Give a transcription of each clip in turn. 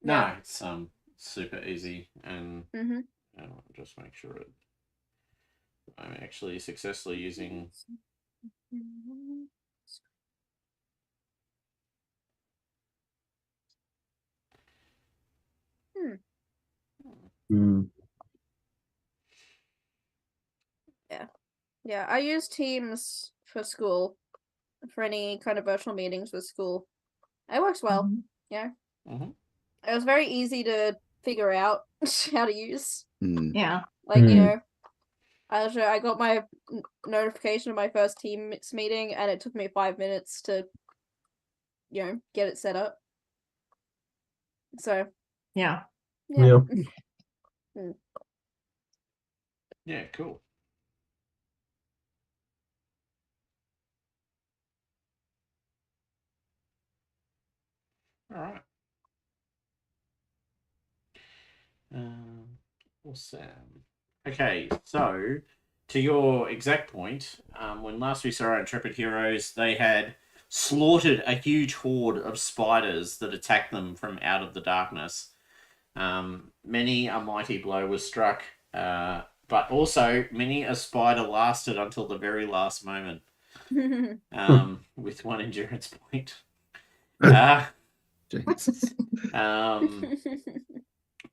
No, it's super easy, and just make sure I'm actually successfully using. Yeah. I use Teams for school, for any kind of virtual meetings with school. It works well. Yeah. It was very easy to figure out how to use. Yeah. Like, you know, I got my notification of my first Teams meeting, and it took me 5 minutes to, you know, get it set up. So. Yeah. Yeah. Yeah, cool. All right. Awesome. Okay, so to your exact point, when last we saw our intrepid heroes, they had slaughtered a huge horde of spiders that attacked them from out of the darkness. Many a mighty blow was struck, but also many a spider lasted until the very last moment, with one endurance point. Jesus.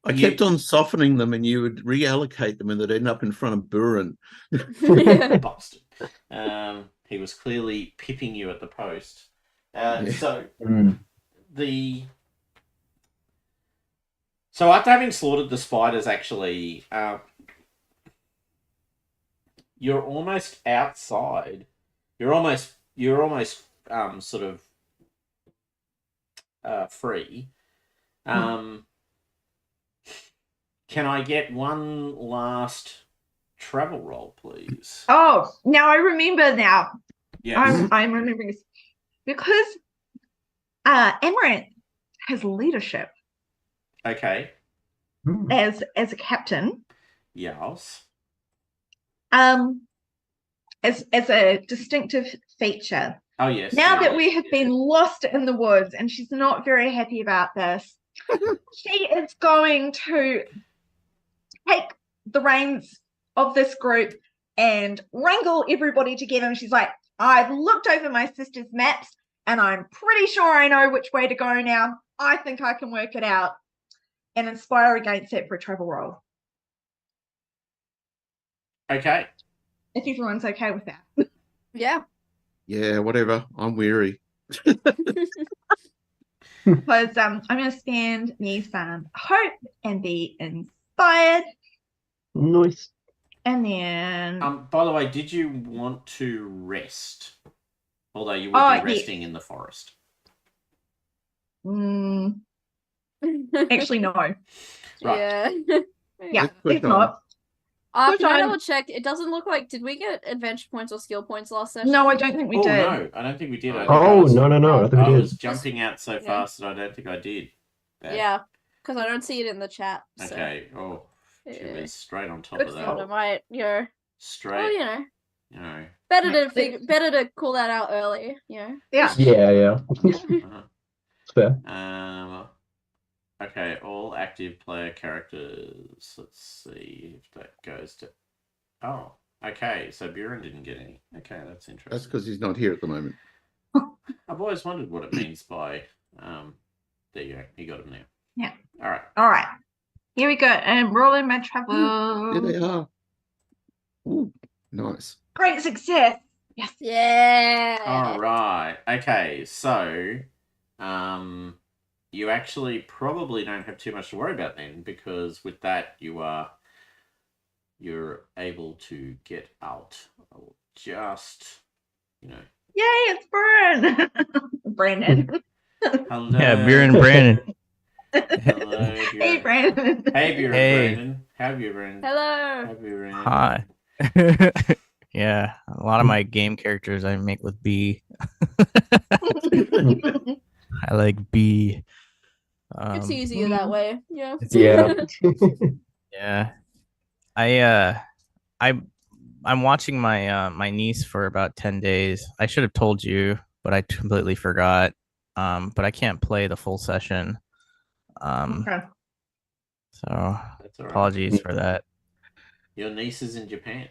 I kept on softening them, and you would reallocate them, and they'd end up in front of Buren. Bastard. He was clearly pipping you at the post. So after having slaughtered the spiders, actually, you're almost outside. You're almost sort of free. Can I get one last travel roll, please? Oh, now I remember now. Yes. I'm remembering this. Because Amaranth has leadership. Okay. As a captain. Yes. As a distinctive feature. Oh, yes. Now that we have been lost in the woods, and she's not very happy about this, she is going to take the reins of this group and wrangle everybody together. And she's like, I've looked over my sister's maps, and I'm pretty sure I know which way to go now. I think I can work it out. And inspire against it for a travel roll. Okay. If everyone's okay with that. Yeah. Yeah, whatever. I'm weary. Because I'm going to spend me some hope and be inspired. Nice. And then... by the way, did you want to rest? Although you would be resting in the forest. Actually, no. Right. Yeah. Yeah, it's not. Can I double check? It doesn't look like... Did we get adventure points or skill points last session? No, I don't think we did. No, I don't think we did. No. I think we did. I was jumping out so fast that I don't think I did. Yeah, because I don't see it in the chat. So. Okay. Oh, she was straight on top of that. I might, straight. Well, you know. Better to call that out early. Yeah. Yeah. Fair. Okay, all active player characters. Let's see if that goes to... Oh, okay, so Buren didn't get any. Okay, that's interesting. That's because he's not here at the moment. I've always wondered what it means by... there you go, you got him now. Yeah. All right. Here we go. And rolling my travel. Here they are. Ooh, nice. Great success. Yes. Yeah. All right. Okay, so... you actually probably don't have too much to worry about then, because with that you're able to get out. I'll just, Yay, it's Buren. Brandon. Hello. Yeah, Buren and Brandon. Hello, Hey, Brandon. Hey, Buren. Hey. Brandon. How have you, Brandon? Hello. How have you, Brandon? Hi. Yeah, a lot of my game characters I make with B. I like B. It's easier that way. Yeah. Yeah. I'm watching my niece for about 10 days. I should have told you, but I completely forgot. But I can't play the full session. Okay. So That's all right. apologies for that. Your niece is in Japan.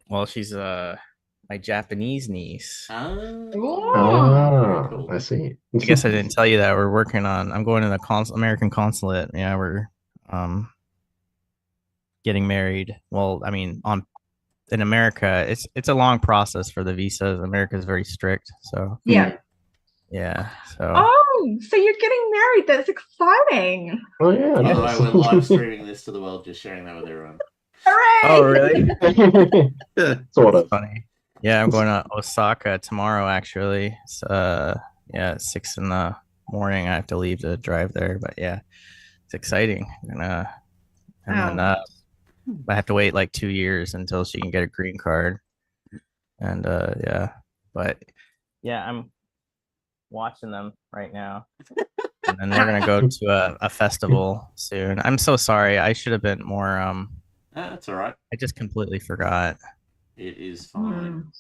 Well, she's my Japanese niece. Oh, very cool. I see. I guess I didn't tell you that I'm going to the American consulate. Yeah, we're getting married. Well, I mean, in America, it's a long process for the visas. America is very strict. So Yeah. yeah. So Oh, so you're getting married. That's exciting. Oh yeah. By the nice. way, we're live streaming this to the world, just sharing that with everyone. Hooray! oh really? Sort That's of. funny. Yeah, I'm going to Osaka tomorrow. Actually, it's yeah, 6 in the morning. I have to leave to drive there, but yeah, it's exciting. And then I have to wait like 2 years until she can get a green card. And yeah, but yeah, I'm watching them right now. And then we're gonna go to a festival soon. I'm so sorry. I should have been more That's all right. I just completely forgot. It is fine.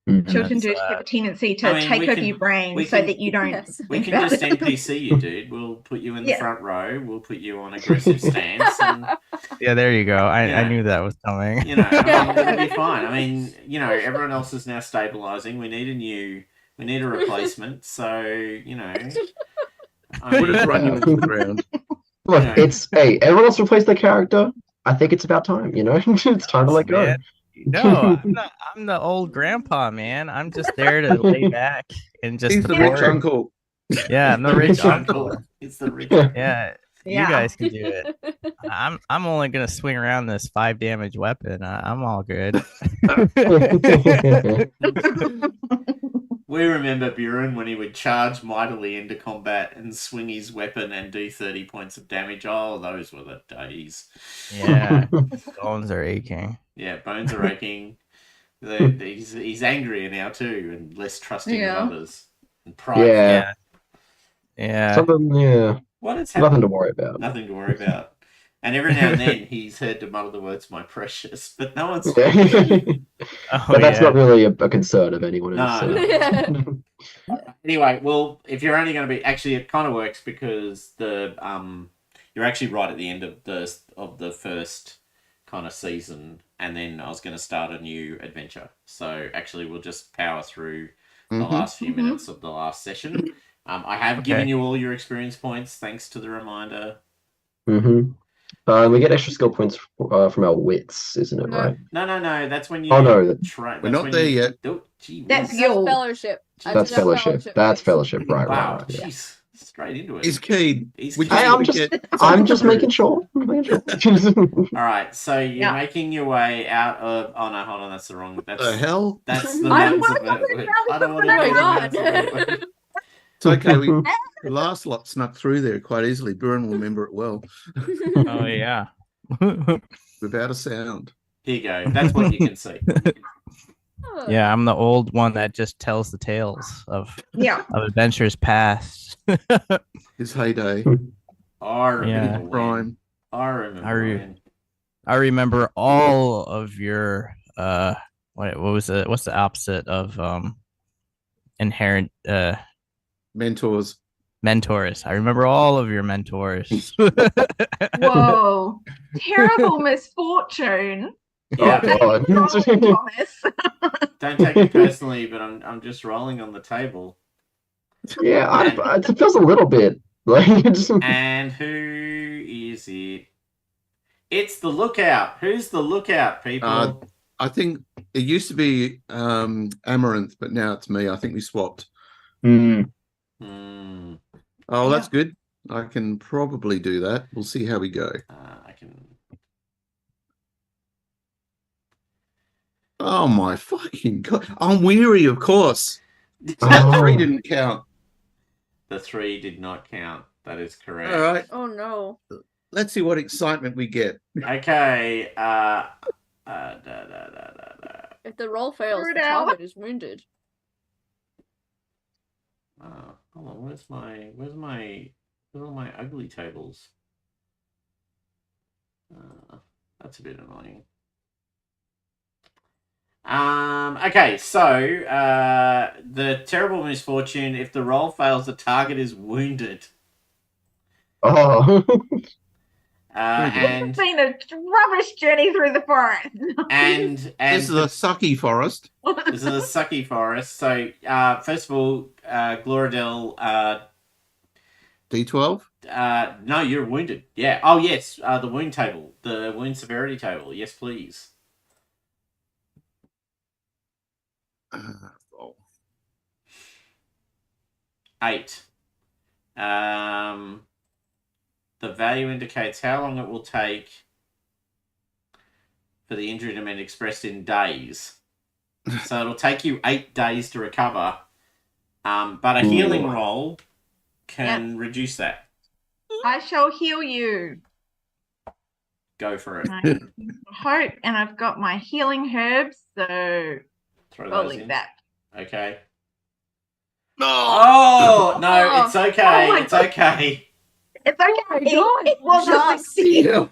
Children do have a tendency to take over your brain so that you don't. Yes. We can just NPC you, dude. We'll put you in the front row. We'll put you on aggressive stance. And, yeah, there you go. I knew that was coming. You know, I mean, it'll be fine. I mean, you know, everyone else is now stabilizing. We need a replacement. So, you know, We'll just run you into the ground. Look, Yeah. hey, everyone else replaced their character. I think it's about time, you know? It's time to let go. Man. No, I'm the old grandpa, man. I'm just there to lay back and just He's the rich uncle. Yeah, I'm the rich uncle. It's the rich. Yeah. You guys can do it. I'm only gonna swing around this 5 damage weapon. I'm all good. We remember Buren when he would charge mightily into combat and swing his weapon and do 30 points of damage. Oh, those were the days. Yeah, bones are aching. Yeah, bones are aching. He's angrier now too, and less trusting of others. And pride. Yeah. Something, yeah. What has happened? Nothing to worry about. Nothing to worry about. And every now and then he's heard to mutter the words "my precious," but no one's. But that's not really a concern of anyone else. No. Anyway, well, if you're only going to be, actually, it kind of works because you're actually right at the end of the first kind of season, and then I was going to start a new adventure. So actually, we'll just power through the last few minutes of the last session. I have given you all your experience points, thanks to the reminder. We get extra skill points from our wits, isn't it? Right? No. That's when you. Oh no, we're not there yet. Oh, that's fellowship. That's fellowship. That's fellowship. Right. Wow. Right. Yeah. Jeez. Straight into it. He's keen. I'm just making sure. All right, so you're making your way out of. Oh no, hold on, that's the wrong. That's the hell. That's the mountains of Vertwood. I don't want to go God. It's okay. The last lot snuck through there quite easily. Buren will remember it well. Oh yeah. Without a sound. Here you go. That's what you can see. Yeah, I'm the old one that just tells the tales of adventures past. His heyday. I remember prime. I remember all of your what was it? What's the opposite of inherent mentors? I remember all of your mentors. Whoa. Terrible misfortune. Yeah. Oh, God. Don't take it personally, but I'm just rolling on the table. Yeah, it feels a little bit like. And who is it? It's the lookout. Who's the lookout, people? I think it used to be Amaranth, but now it's me. I think we swapped. Oh, that's good. I can probably do that. We'll see how we go. I can. Oh my fucking God. I'm weary, of course. That 3 didn't count. The 3 did not count. That is correct. All right. Oh no. Let's see what excitement we get. Okay. If the roll fails, the target is wounded. Hold on. Where's all my ugly tables? That's a bit annoying. Okay, so the terrible misfortune, if the roll fails, the target is wounded. Oh. And It's been a rubbish journey through the forest. and This is a sucky forest. this is a sucky forest. So, first of all, Gloradel, D12. no, you're wounded. Yeah. Oh, yes. The wound table, the wound severity table. Yes, please. Oh. 8. The value indicates how long it will take for the injury to be expressed in days. So it'll take you 8 days to recover. But a healing Ooh. roll can reduce that. I shall heal you. Go for it. I hope, and I've got my healing herbs, so Throw I'll those leave in. that. Okay. No. Oh no, it's okay. Oh my It's okay. It's okay. It was a Just- succeed. There's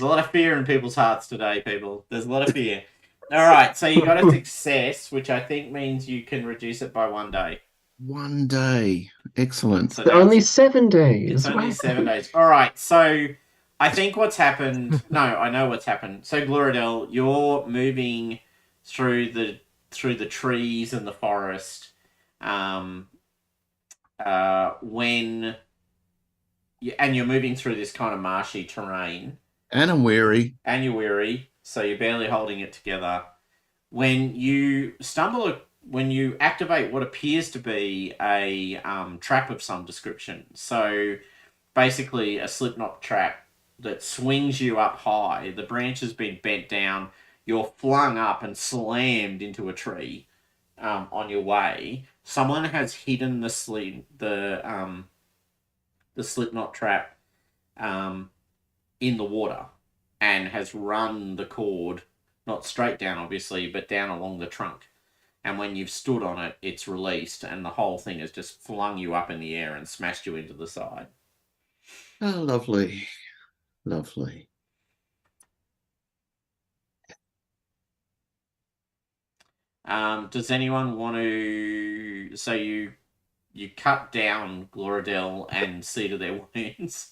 a lot of fear in people's hearts today, people. There's a lot of fear. All right, so you got a success, which I think means you can reduce it by 1 day. 1 day. Excellent. So Only that's 7 days. it's only Wow. 7 days. All right, so I think what's happened. No, I know what's happened. So Gloradel, you're moving through the trees and the forest. When and you're moving through this kind of marshy terrain. And I'm weary. And you're weary, so you're barely holding it together. When you when you activate what appears to be a trap of some description, so basically a slipknot trap that swings you up high, the branch has been bent down, you're flung up and slammed into a tree on your way. Someone has hidden the slipknot trap in the water and has run the cord, not straight down obviously, but down along the trunk. And when you've stood on it, it's released and the whole thing has just flung you up in the air and smashed you into the side. Oh, lovely. Lovely. Does anyone want to... So you cut down Gloradel and see to their wounds.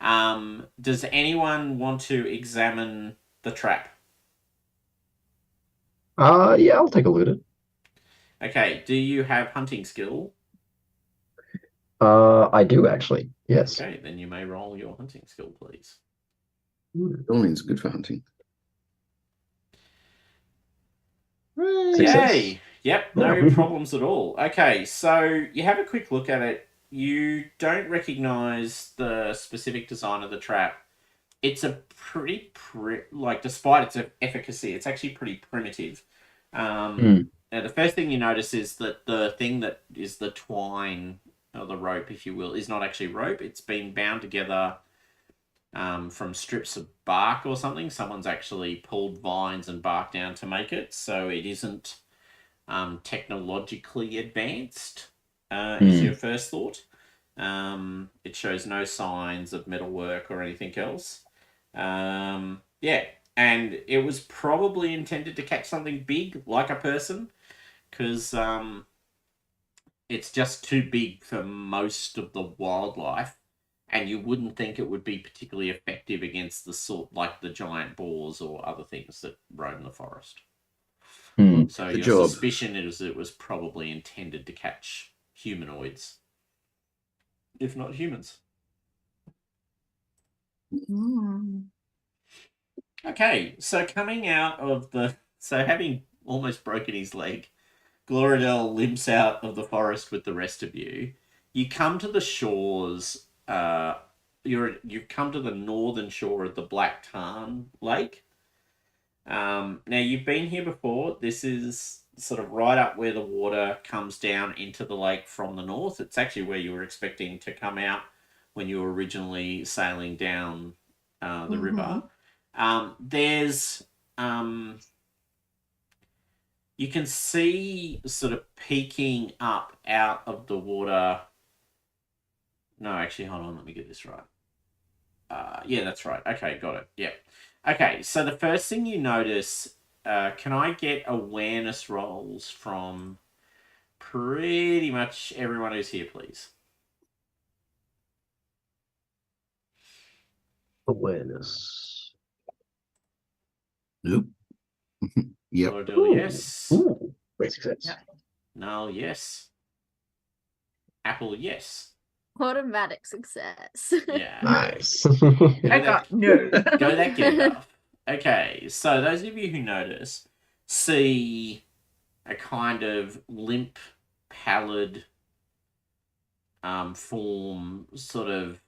Does anyone want to examine the trap? Yeah, I'll take a look at it. Okay, do you have hunting skill? I do actually. Yes. Okay, then you may roll your hunting skill, please. Dawning's good for hunting. Success. Yay! Yep, no problems at all. Okay, so you have a quick look at it. You don't recognize the specific design of the trap. It's a pretty, despite its efficacy, it's actually pretty primitive. Now, the first thing you notice is that the thing that is the twine, or the rope, if you will, is not actually rope. It's been bound together from strips of bark or something. Someone's actually pulled vines and bark down to make it, so it isn't technologically advanced, is your first thought. It shows no signs of metalwork or anything else. Yeah, and it was probably intended to catch something big, like a person, because it's just too big for most of the wildlife, and you wouldn't think it would be particularly effective against the sort like the giant boars or other things that roam the forest. So your suspicion is it was probably intended to catch humanoids, if not humans. Okay, so coming out of having almost broken his leg, Gloradel limps out of the forest with the rest of you. You come to the shores. You've come to the northern shore of the Black Tarn Lake. Now you've been here before. This is sort of right up where the water comes down into the lake from the north. It's actually where you were expecting to come out when you were originally sailing down the river. There's you can see sort of peeking up out of the water. No, actually, hold on. Let me get this right. Yeah, that's right. Okay, got it. Yep. Okay, so the first thing you notice, can I get awareness rolls from pretty much everyone who's here, please? Awareness. Nope. Yep. Flordelia, yes. Ooh, great success. Yeah. Null, yes. Apple, yes. Automatic success. Yeah. Nice. I got no. Go that Gandalf. Okay, so those of you who notice see a kind of limp, pallid form sort of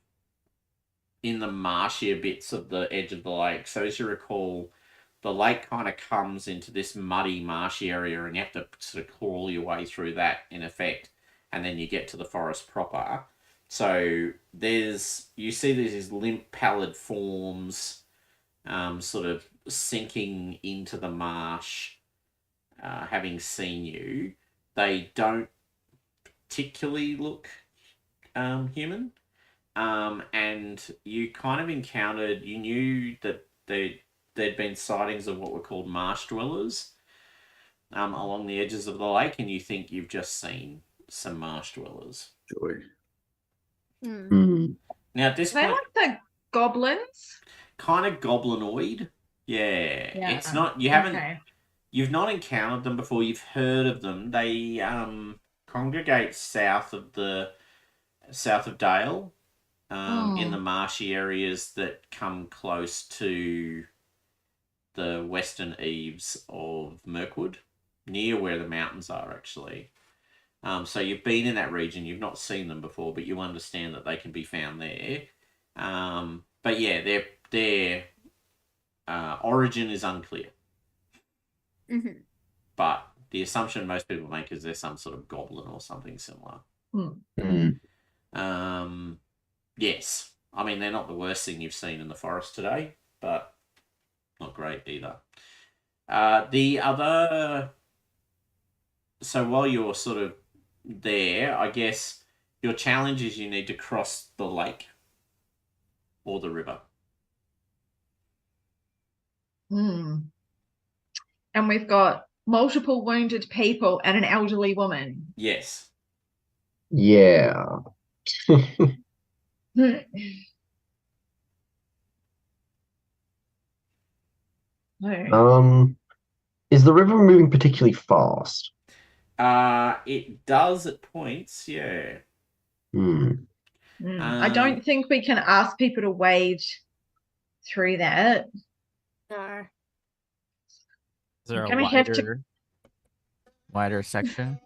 in the marshier bits of the edge of the lake. So as you recall, the lake kind of comes into this muddy, marshy area, and you have to sort of crawl your way through that, in effect, and then you get to the forest proper. So you see these limp, pallid forms sort of sinking into the marsh, having seen you. They don't particularly look human. And you kind of you knew that there'd been sightings of what were called marsh dwellers along the edges of the lake, and you think you've just seen some marsh dwellers. Joy. Now, at this They point, like the goblins. kind of goblinoid. Yeah. Yeah. It's not, you've not encountered them before, you've heard of them. They congregate south of Dale. In the marshy areas that come close to the western eaves of Mirkwood, near where the mountains are, actually. So you've been in that region, you've not seen them before, but you understand that they can be found there. But yeah, their origin is unclear. Mm-hmm. But the assumption most people make is they're some sort of goblin or something similar. Yes. I mean, they're not the worst thing you've seen in the forest today, but not great either. So while you're sort of there, I guess your challenge is you need to cross the lake or the river. And we've got multiple wounded people and an elderly woman. Yes. Yeah. No. Is the river moving particularly fast? It does at points, yeah. I don't think we can ask people to wade through that. No. Is there Gonna a have to- wider section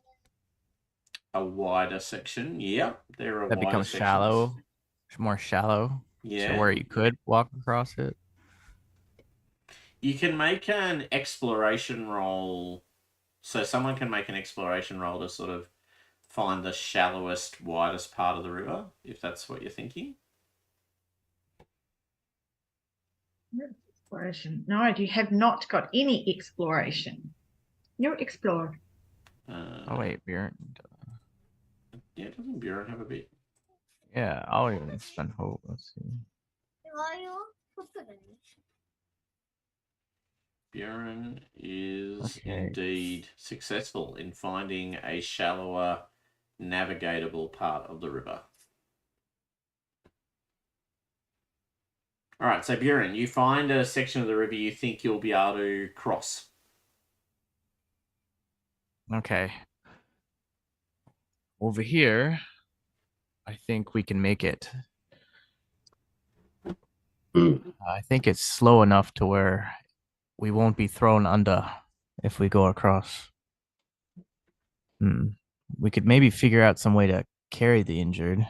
A wider section, yep. There are that wider becomes sections. shallow, more shallow? Yeah. So where you could walk across it? You can make an exploration roll. So someone can make an exploration roll to sort of find the shallowest, widest part of the river, if that's what you're thinking. Exploration. No, you have not got any exploration. You explore. Oh wait, Bjorn. Yeah, doesn't Bjorn have a bit? Yeah, I'll even spend hope. Let's see. Bjorn is Okay. indeed successful in finding a shallower, navigatable part of the river. All right, so Bjorn, you find a section of the river you think you'll be able to cross. Okay. Over here, I think we can make it. I think it's slow enough to where we won't be thrown under if we go across. We could maybe figure out some way to carry the injured.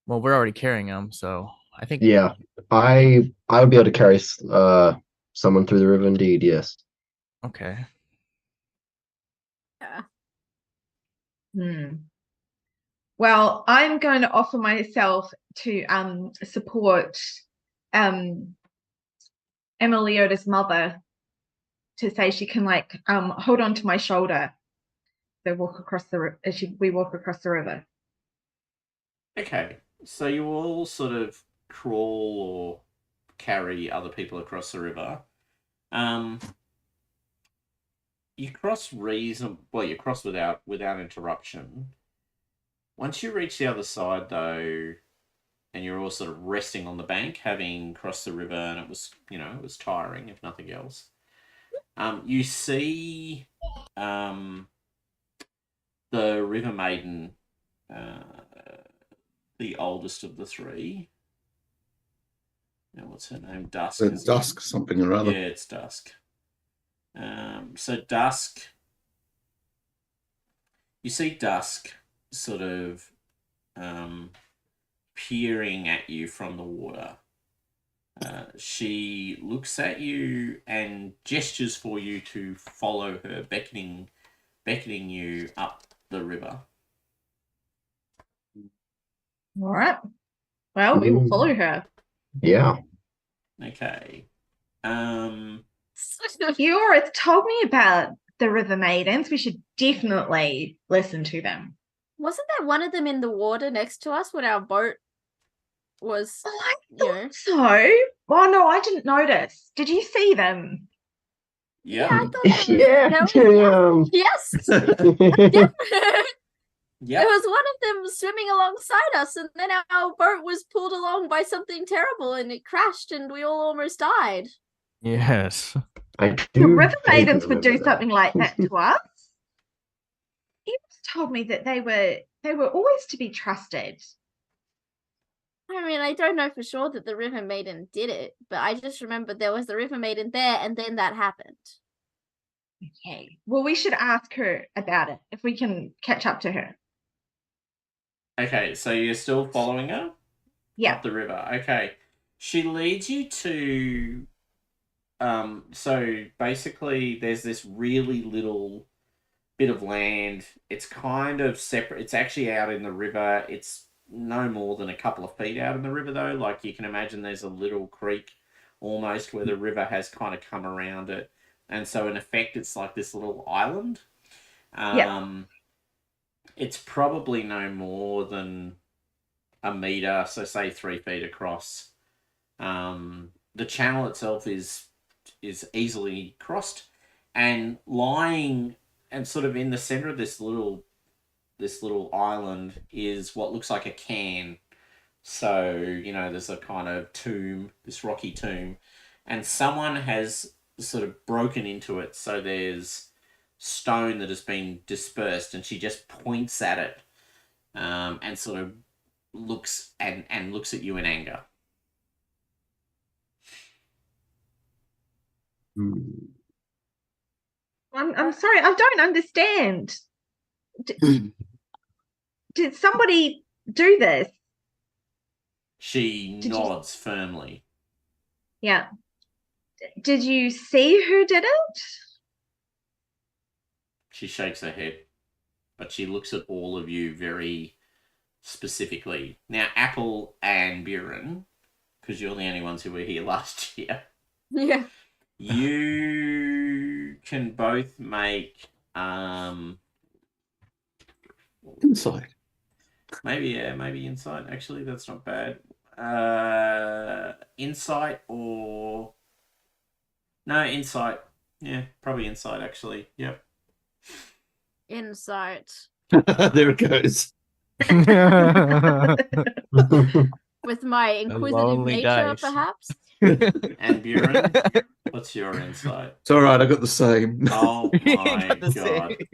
Well, we're already carrying them, so I think. Yeah, I would be able to carry someone through the river. Indeed, yes. Okay. Yeah. Well, I'm going to offer myself to support Emelioda's mother to say she can hold on to my shoulder. So we walk across the river. Okay, so you all sort of crawl or carry other people across the river. You cross you cross without interruption. Once you reach the other side, though, and you're all sort of resting on the bank, having crossed the river, and it was tiring, if nothing else. You see the River Maiden, the oldest of the three. Now, what's her name? Dusk. So Dusk, something or other. Yeah, it's Dusk. So Dusk, you see Dusk sort of peering at you from the water. She looks at you and gestures for you to follow her, beckoning you up the river. All right. Well, we will follow her. Yeah. Okay. Yorith told me about the River Maidens. We should definitely listen to them. Wasn't there one of them in the water next to us when our boat was? Oh, I thought so. Oh no, I didn't notice. Did you see them? Yep. Yeah, I thought yes. Yep. There was one of them swimming alongside us, and then our boat was pulled along by something terrible, and it crashed, and we all almost died. Yes. I The do River Maidens would remember do that. something like that to us. He told me that they were always to be trusted. I mean, I don't know for sure that the River Maiden did it, but I just remember there was the River Maiden there, and then that happened. Okay. Well, we should ask her about it if we can catch up to her. Okay, so you're still following her? Yeah. Up the river. Okay. She leads you to so basically there's this really little bit of land. It's kind of separate. It's actually out in the river. It's no more than a couple of feet out in the river though. Like you can imagine there's a little creek almost where the river has kind of come around it. And so in effect it's like this little island. It's probably no more than a meter, so say 3 feet across. The channel itself is easily crossed, and lying and sort of in the center of this little island is what looks like a can. So there's a kind of tomb, this rocky tomb, and someone has sort of broken into it. So there's stone that has been dispersed, and she just points at it, and sort of looks at you in anger. I'm sorry, I don't understand. Did somebody do this? She nods firmly. Yeah. Did you see who did it? She shakes her head, but she looks at all of you very specifically. Now, Apple and Buren, because you're the only ones who were here last year. Yeah. You can both make Insight. maybe insight. Actually, that's not bad. Insight or no insight. Yeah, probably insight. Actually, yep. Insight. There it goes. With my inquisitive nature, dice. perhaps. And Buren, what's your insight? It's all right. I got the same. Oh my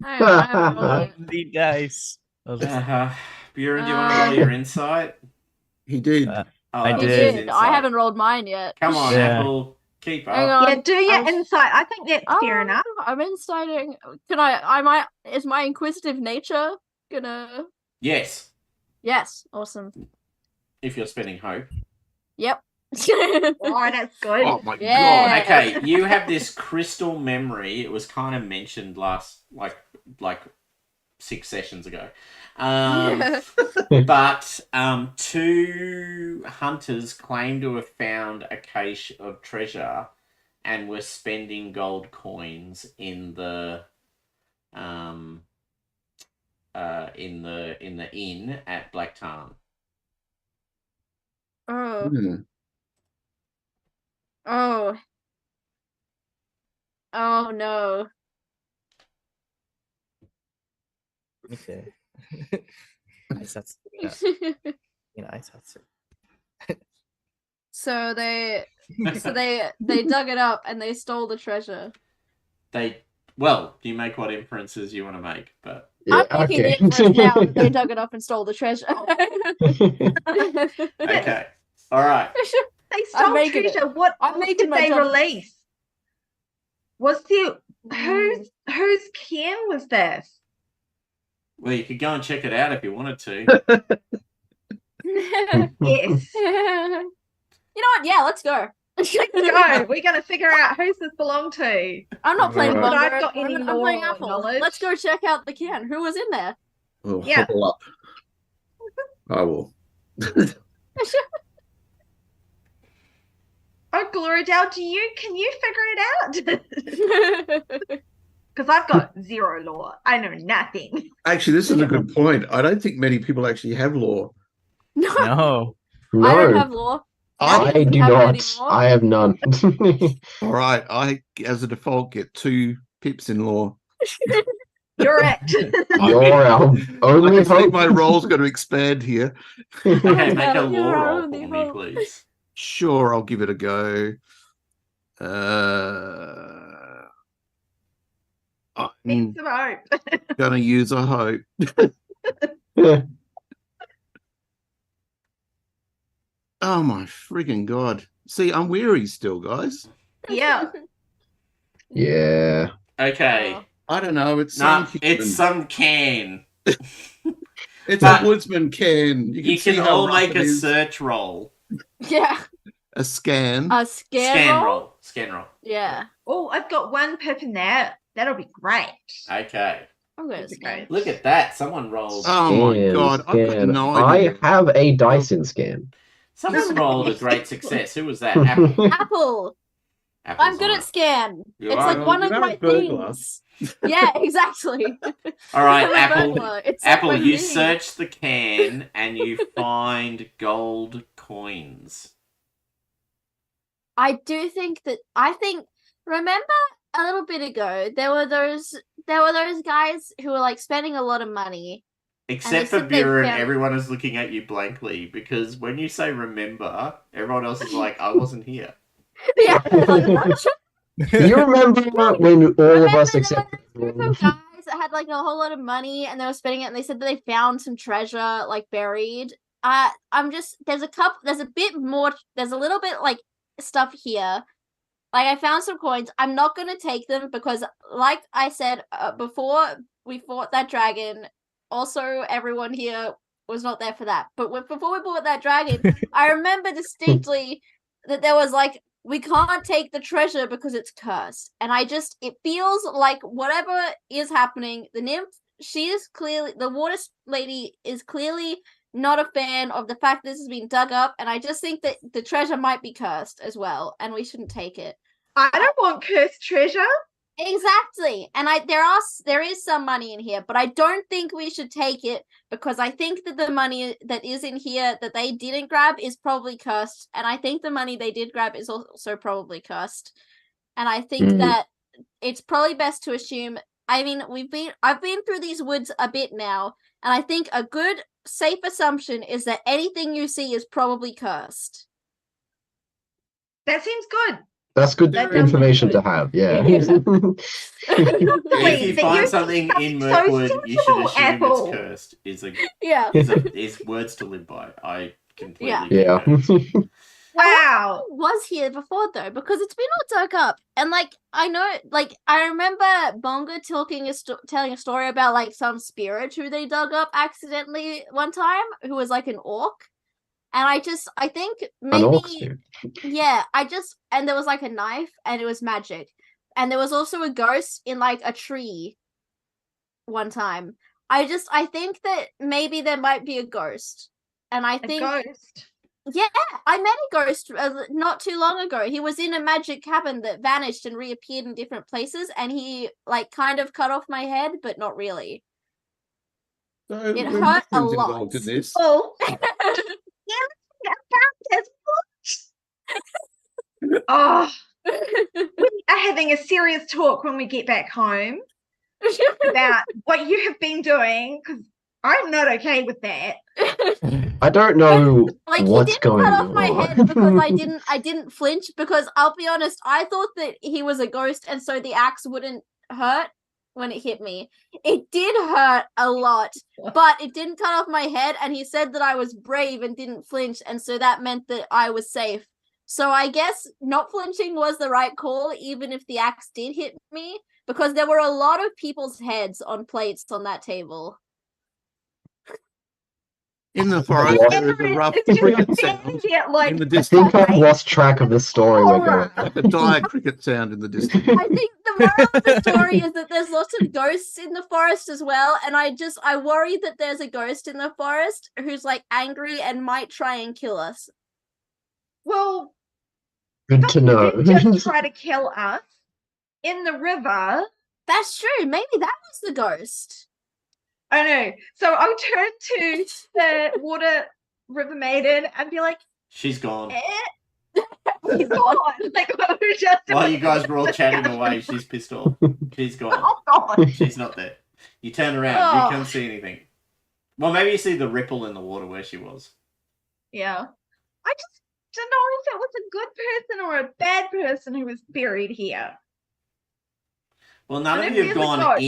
god! Lonely dice. Buren, do you want to roll your insight? He did. I He did. did. I haven't rolled mine yet. Come on, Yeah. Apple, keep up. Hang on. Yeah, do your insight. I think that's fair enough. I'm inciting. Can I might. Is my inquisitive nature gonna? Yes, Yes. Awesome. if you're spending hope. Yep. Oh, that's good. Oh my Yeah. god. Okay, you have this crystal memory. It was kind of mentioned last, like 6 sessions ago. But 2 hunters claim to have found a cache of treasure and were spending gold coins in the inn at Black Tarn. Oh. Hmm. Oh. Oh no. Okay. 挨拶。いいな、挨拶。So they dug it up and they stole the treasure. Well, you make what inferences you want to make, but Yeah, I'm making okay. the inference now that they dug it up and stole the treasure. okay. All right. They I'm stole making it. treasure. What I'm else making did my they judgments. release? Was there whose can was this? Well, you could go and check it out if you wanted to. Yes. You know what? Yeah, let's go. Go. We're gonna figure out whose this belonged to. I'm not playing Alright. Bongo. I've got any I'm playing lore Apple. knowledge. Let's go check out the can. Who was in there? Oh, Yeah. hobble up. I will. Oh, Gloridale, can you figure it out? Because I've got zero lore. I know nothing. Actually, this is a good point. I don't think many people actually have lore. No, No. I don't No, have law. I Abby doesn't do have it not. anymore. I have none. All right, I, as a default, get 2 pips in lore. You're it. You're our I only can see hope. my role's going to expand here. Okay, make a You're lore our roll only for me, hope. please. Sure, I'll give it a go. I'm Need some hope. gonna use a hope. Oh my friggin' god! See, I'm weary still, guys. Yeah. Yeah. Okay. I don't know. It's Nah, some it's human. some can. It's but a woodsman can. You see can how all rough make it a is. search roll. Yeah. A scan. A scan roll? Scan roll. Yeah. Oh, I've got 1 pip in that. That'll be great. Okay. I'm going to That's scan. okay. Look at that. Someone rolled. Oh my Scan, god! I've got scan. no I idea. have a Dyson scan. Someone rolled a great success. Who was that? Apple. Apple. Apple's I'm good on at it. scan. You It's are? like Well, one you of are my a burglar. things. Yeah, exactly. All right, I'm a Apple. burglar. It's like Apple, my you thing. search the can and you find gold coins. I do think that remember a little bit ago there were those guys who were like spending a lot of money. Except for said they Buren, found- everyone is looking at you blankly because when you say remember, everyone else is like, I wasn't here. Yeah, like, what? Do you remember when all of us Remember except there was a group of guys that had like a whole lot of money and they were spending it and they said that they found some treasure like buried. There's a little bit like stuff here. Like I found some coins. I'm not gonna take them because like I said before we fought that dragon, also everyone here was not there for that. But before we fought that dragon, I remember distinctly that there was like, we can't take the treasure because it's cursed. And it feels like whatever is happening, the nymph, the water lady is clearly not a fan of the fact this has been dug up. And I just think that the treasure might be cursed as well. And we shouldn't take it. I don't want cursed treasure. Exactly. And there is some money in here, but I don't think we should take it because I think that the money that is in here that they didn't grab is probably cursed, and I think the money they did grab is also probably cursed. And I think that it's probably best to assume, I mean, I've been through these woods a bit now, and I think a good safe assumption is that anything you see is probably cursed. That seems good. That's good That information sounds to have, yeah. If Wait, you but find you something think in that's so Mirkwood, you should simple, assume Apple. it's cursed. Yeah. Is words to live by. I completely Yeah. get that. Wow. Was here before though because it's been all dug up and like I know like I remember Bonga telling a story about like some spirit who they dug up accidentally one time who was like an orc, and I think maybe An orc spirit. yeah and there was like a knife and it was magic, and there was also a ghost in like a tree one time. I think that maybe there might be a ghost, and I think A ghost. yeah, I met a ghost not too long ago. He was in a magic cabin that vanished and reappeared in different places, and he like kind of cut off my head, but not really. So It were hurt a mushrooms lot. involved in this? Oh. Oh, we are having a serious talk when we get back home about what you have been doing, because I'm not okay with that. I don't know Like he what's didn't going cut off on. my head because I didn't flinch, because I'll be honest, I thought that he was a ghost and so the axe wouldn't hurt when it hit me. It did hurt a lot, but it didn't cut off my head, and he said that I was brave and didn't flinch, and so that meant that I was safe. So I guess not flinching was the right call, even if the axe did hit me, because there were a lot of people's heads on plates on that table. In the forest, there is a rough It's just cricket standing sound there like, in the I distance. think I've lost track of the story we're going. Like a dire cricket sound in the distance. I think the moral of the story is that there's lots of ghosts in the forest as well, and I worry that there's a ghost in the forest who's like angry and might try and kill us. well, Good to know. did just try to kill us in the river. That's true. Maybe that was the ghost. I know. So I'll turn to the water river maiden and be like, She's gone. he's gone. Like, what we just While you guys were all chatting away, she's pissed off. She's gone. Oh, God. She's not there. You turn around, Oh. you can't see anything. Well, maybe you see the ripple in the water where she was. Yeah. I just don't know if it was a good person or a bad person who was buried here. Well, none And of if you have there's a gone ghost-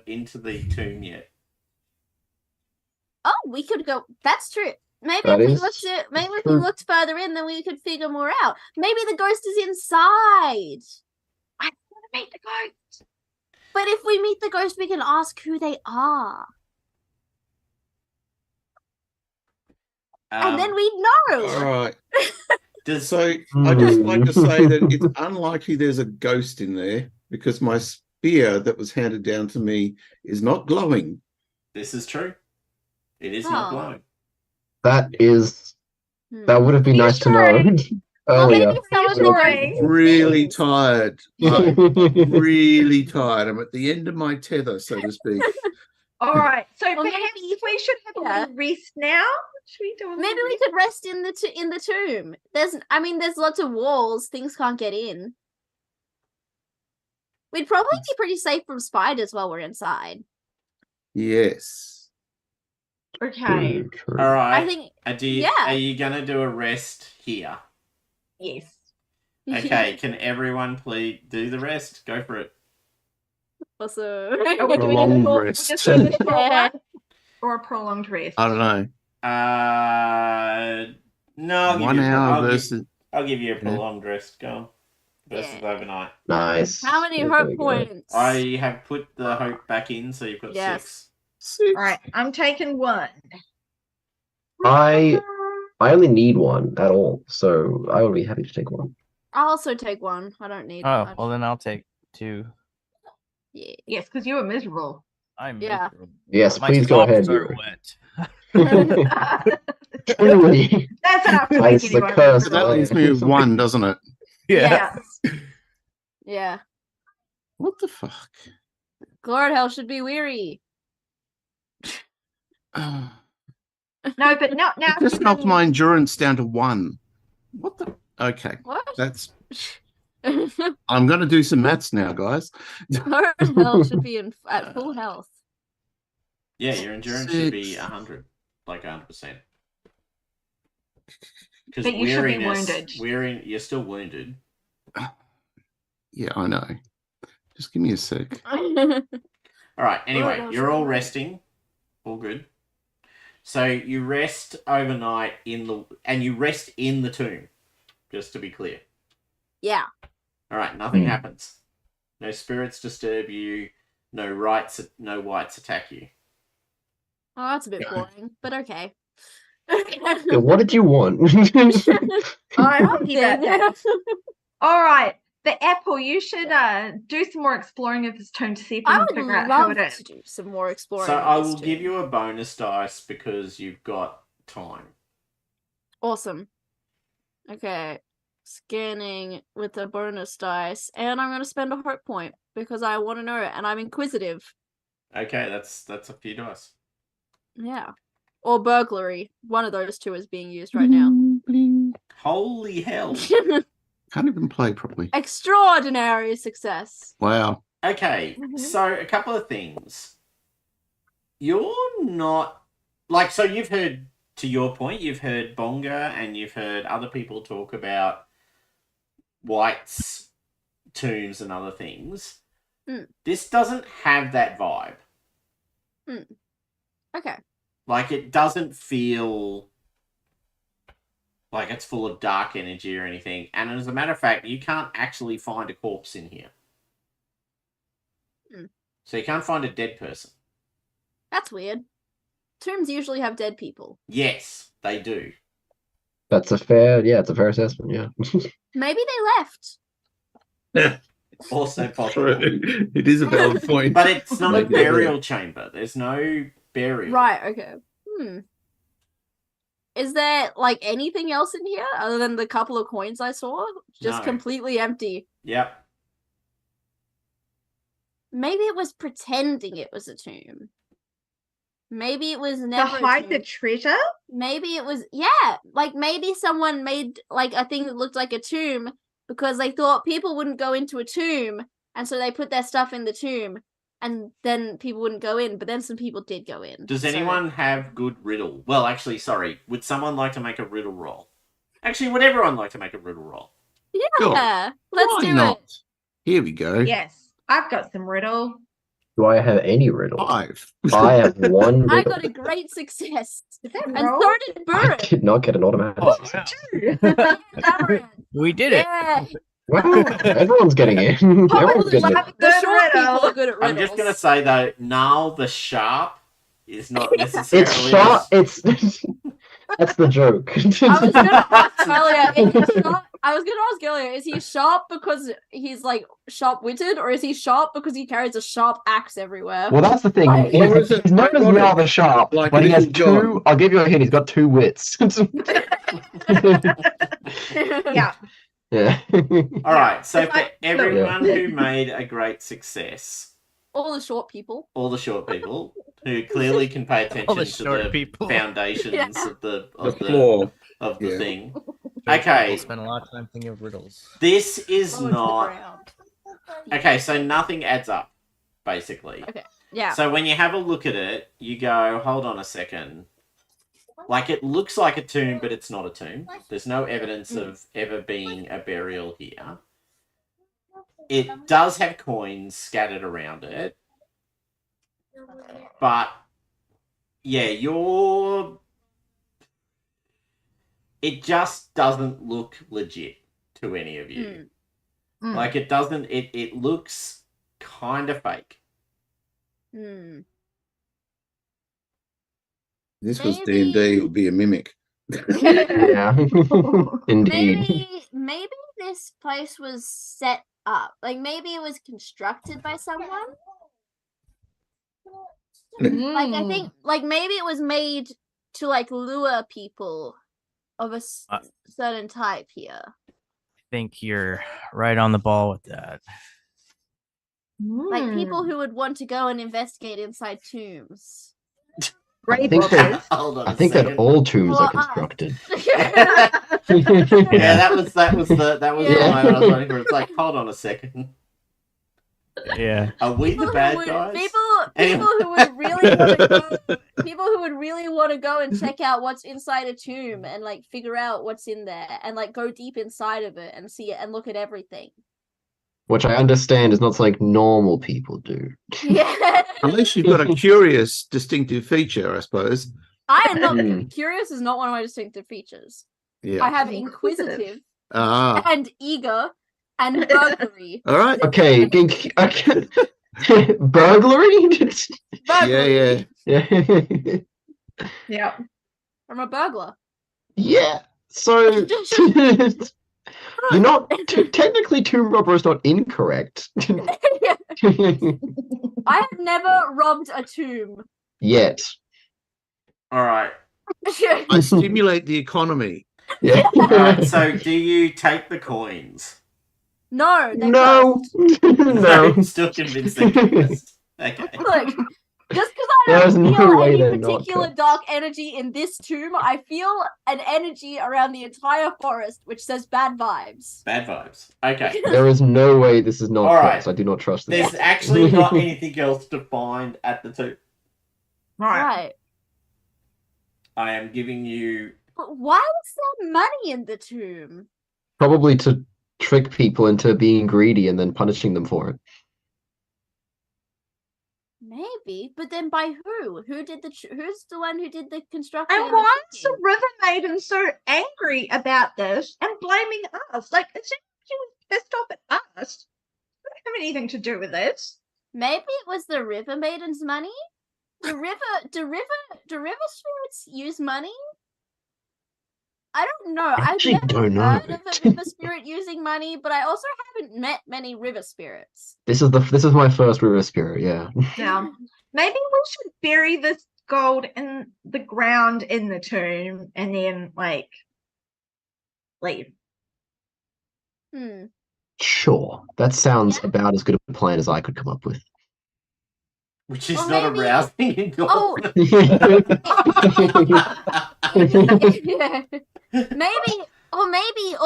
into the tomb yet. Oh, we could go. That's true. Maybe That if we is true. looked further in, then we could figure more out. Maybe the ghost is inside. I want to meet the ghost. But if we meet the ghost, we can ask who they are, and then we know. All right. Does So I just like to say that it's unlikely there's a ghost in there because my spear that was handed down to me is not glowing. this is true? It is not Oh. glowing. That would have been Are you nice to know Well, earlier. maybe some of the Reassuring. ghosts. Really tired. I'm really tired. I'm at the end of my tether, so to speak. All right. So Well, perhaps maybe- we should have a little rest now. Should we do a little Maybe we rest? could rest in the tomb. There's lots of walls. Things can't get in. We'd probably be pretty safe from spiders while we're inside. Yes. Okay. All right. I think. Are you gonna do a rest here? Yes. Okay. Can everyone please do the rest? Go for it. Also, Are we doing Prolonged a rest. just doing a short Yeah. one or a prolonged rest? I don't know. No. I'll give 1 you hour versus. I'll give you a prolonged rest. Go. Versus Yeah. overnight. Nice. How many There hope we go. points? I have put the hope back in, so you've got Yes. 6. All right. I'm taking one. I only need one at all, so I would be happy to take one. I'll also take one. I don't need. Oh, well then I'll take 2. Yeah. Yes, because you were miserable. I'm Yeah. miserable. Yes, My please go socks ahead, are Yuri. That's Truly, enough to It's make the anyone curse. So that miserable. leaves me with 1, doesn't it? Yeah. Yeah. What the fuck? Glorhell should be weary. Uh, No, but now it just you knocked can- my endurance down to 1. What the? Okay. What? That's. I'm going to do some maths now, guys. Glorhell should be at full health. Yeah, your endurance should be 6. 100, like 100%. Because But you should be weariness, wounded. you're still wounded. Yeah, I know. Just give me a sec. All right. Anyway, no, you're all sorry. resting. All good. So you rest overnight and you rest in the tomb. Just to be clear. Yeah. All right. Nothing Hmm. happens. No spirits disturb you. No wights attack you. Oh, that's a bit boring, but okay. Yeah, what did you want? I'm happy about that. Nothing. All right. The apple, you should do some more exploring of this tomb to see if you I can would figure out how love it is. to do some more exploring. So of I this will give too. you a bonus dice because you've got time. Awesome. Okay. Scanning with a bonus dice, and I'm going to spend a hope point because I want to know, and I'm inquisitive. Okay, that's a few dice. Yeah. Or burglary. One of those two is being used right now. Bling. Holy hell. Can't even play properly. Extraordinary success. Wow. Okay, Mhm. so a couple of things. You're not like so you've heard to your point, you've heard Bonga and you've heard other people talk about White's tombs and other things. This doesn't have that vibe. Okay. Like, it doesn't feel like it's full of dark energy or anything. And as a matter of fact, you can't actually find a corpse in here. So you can't find a dead person. That's weird. Tombs usually have dead people. Yes, they do. It's a fair assessment, yeah. Maybe they left. Also possible. It is a valid point. But it's not a burial chamber. There's no burial. Right, okay. Is there, like, anything else in here other than the couple of coins I saw? Just No. completely empty. Yep. Maybe it was pretending it was a tomb. Maybe it was never To hide the treasure? Maybe it was, like, maybe someone made, like, a thing that looked like a tomb because they thought people wouldn't go into a tomb, and so they put their stuff in the tomb, and then people wouldn't go in, but then some people did go in. Does anyone have good riddle? Well, actually, sorry. Would someone like to make a riddle roll? Actually, would everyone like to make a riddle roll? Yeah, Sure. let's Why do not? it. Here we go. Yes. I've got some riddle. Do I have any riddle? 5. I have one I riddle. got a great success. Is that And roll? so did I Burren. did not get an automatic. Oh, wow. Cameron. We did it. Yeah. Wow, everyone's getting in. Everyone's Probably getting like it. the short Riddle. people are good at riddles. I'm just going to say, though, Niall the Sharp is not It's necessarily... sharp. It's that's the joke. I was gonna ask earlier, is he sharp because he's like sharp-witted, or is he sharp because he carries a sharp axe everywhere? Well, that's the thing. Right. He's, Or is it he's known as ironic? rather sharp, Like but he has Little John. two. I'll give you a hint. He's got two wits. Yeah. Yeah. All right, so It's for like- everyone who made a great success, All the short people. all the short people who clearly can pay All the attention to short the people. foundations Yeah. of The the floor. of the Yeah. thing. People Okay, spend a lot of time thinking of riddles. this is Lower to the not ground. okay. So nothing adds up, basically. Yeah. So when you have a look at it, you go, hold on a second. Like, it looks like a tomb, but it's not a tomb. There's no evidence of ever being a burial here. It does have coins scattered around it. But, yeah, it just doesn't look legit to any of you. Like, it doesn't, it looks kind of fake. This was Maybe- D&D, it would be a mimic. Yeah. Indeed. Maybe this place was set up. Like, maybe it was constructed by someone. Like, I think, like, maybe it was made to, like, lure people of a certain type here. I think you're right on the ball with that. Like, people who would want to go and investigate inside tombs. I think that, Hold on I a think that second. all tombs Well, are constructed. Yeah, that was Yeah. the moment I was waiting for. It's like, hold on a second. Yeah. Are we the People bad who would, guys? people who would really want to go, people who would really want to go and check out what's inside a tomb and like figure out what's in there and like go deep inside of it and see it and look at everything. Which I understand is not something normal people do. Yeah, Unless you've got a curious, distinctive feature, I suppose. I am not Hmm. curious. Is not one of my distinctive features. Yeah. I have Inquisitive. inquisitive Ah. and eager and burglary. All right. Okay, burglary? Burglary. Yeah. Yeah. I'm a burglar. Yeah. So you're not technically tomb robber is not incorrect. I have never robbed a tomb. Yet. All right. I stimulate the economy. Yeah. All right. So, do you take the coins? No, they No. No. I'm still convincing. Chemist. Okay. Look, just because I There's don't no feel way any they're not particular good. dark energy in this tomb, I feel an energy around the entire forest which says bad vibes. Bad vibes. Okay. There is no way this is not All right. correct. I do not trust this. There's actually not anything else to find at the tomb. Right. Right. I am giving you. But why was there money in the tomb? Probably to trick people into being greedy and then punishing them for it. Maybe, but then by who? Who did who's the one who did the construction? And why is the River Maiden so angry about this and blaming us? Like, it seems she was pissed off at us. We don't have anything to do with this. Maybe it was the River Maiden's money. Do river spirits use money? I don't know. I've actually never don't know. heard of a river spirit using money, but I also haven't met many river spirits. This is my first river spirit, yeah. Yeah. Maybe we should bury this gold in the ground in the tomb and then, like, leave. Sure. That sounds about as good a plan as I could come up with. Which is Or not maybe- arousing in Oh.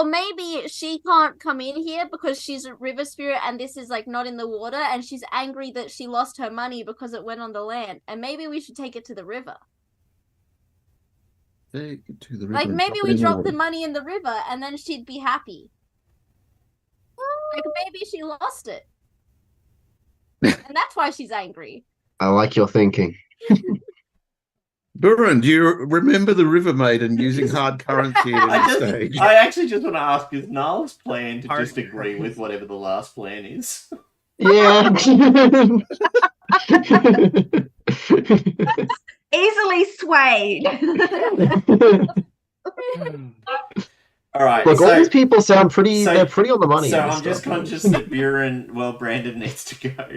Maybe she can't come in here because she's a river spirit and this is like not in the water, and she's angry that she lost her money because it went on the land, and maybe we should take it to the river. Take it to the river Like and maybe drop it we in the drop water. the money in the river and then she'd be happy. Like maybe she lost it. And that's why she's angry. I like your thinking. Buran, do you remember the River Maiden using hard currency at any stage? I actually just want to ask, is Niall's plan to Hard just agree with whatever the last plan is? Yeah. Easily swayed. All right. Look, so, all these people sound pretty. so- they're pretty on the money. So on this I'm just stuff. conscious that Brandon needs to go.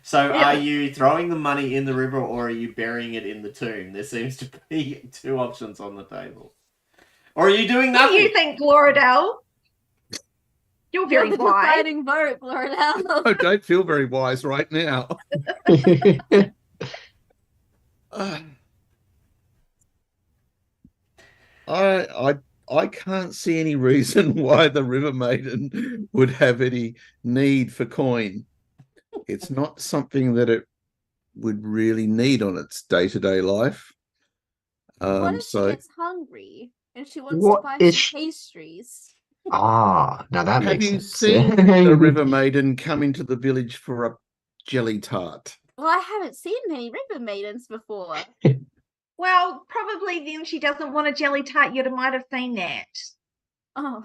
So, Yeah. are you throwing the money in the river or are you burying it in the tomb? There seems to be two options on the table. Or are you doing What do nothing? you think, Gloridel? You're very You're the wise. deciding vote, Gloridel. I don't feel very wise right now. I can't see any reason why the River Maiden would have any need for coin. It's not something that it would really need on its day-to-day life. What if So she gets hungry and she wants What to buy is some pastries? now that have makes you sense. seen the River Maiden come into the village for a jelly tart? Well, I haven't seen many river maidens before. Well, probably then she doesn't want a jelly tart. You might have seen that. Oh.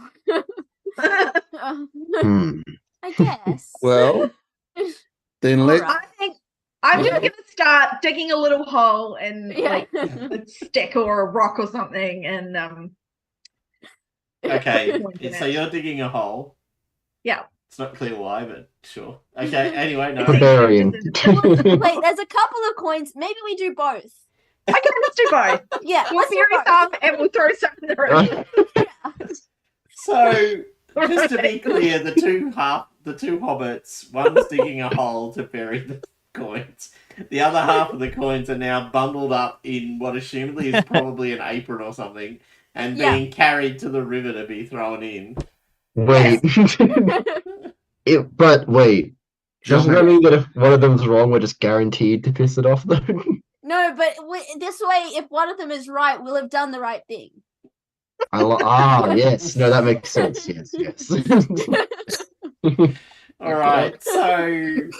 Hmm. I guess. Well, then let Alright. I think I'm just going to start digging a little hole and Yeah. like a stick or a rock or something, and Okay, Point in so it. you're digging a hole. Yeah. It's not clear why, but sure. Okay, anyway, no. For burying. Wait, there's a couple of coins. Maybe we do both. Okay, let's do both. Yeah, We'll let's do bury both. some and we'll throw some in the river. So, just to be clear, the two hobbits, one's digging a hole to bury the coins. The other half of the coins are now bundled up in what assumedly is probably an apron or something, and Yeah. being carried to the river to be thrown in. Wait. But wait. Doesn't that mean that if one of them's wrong, we're just guaranteed to piss it off, though? No, but this way, if one of them is right, we'll have done the right thing. Yes. No, that makes sense. Yes. All right, so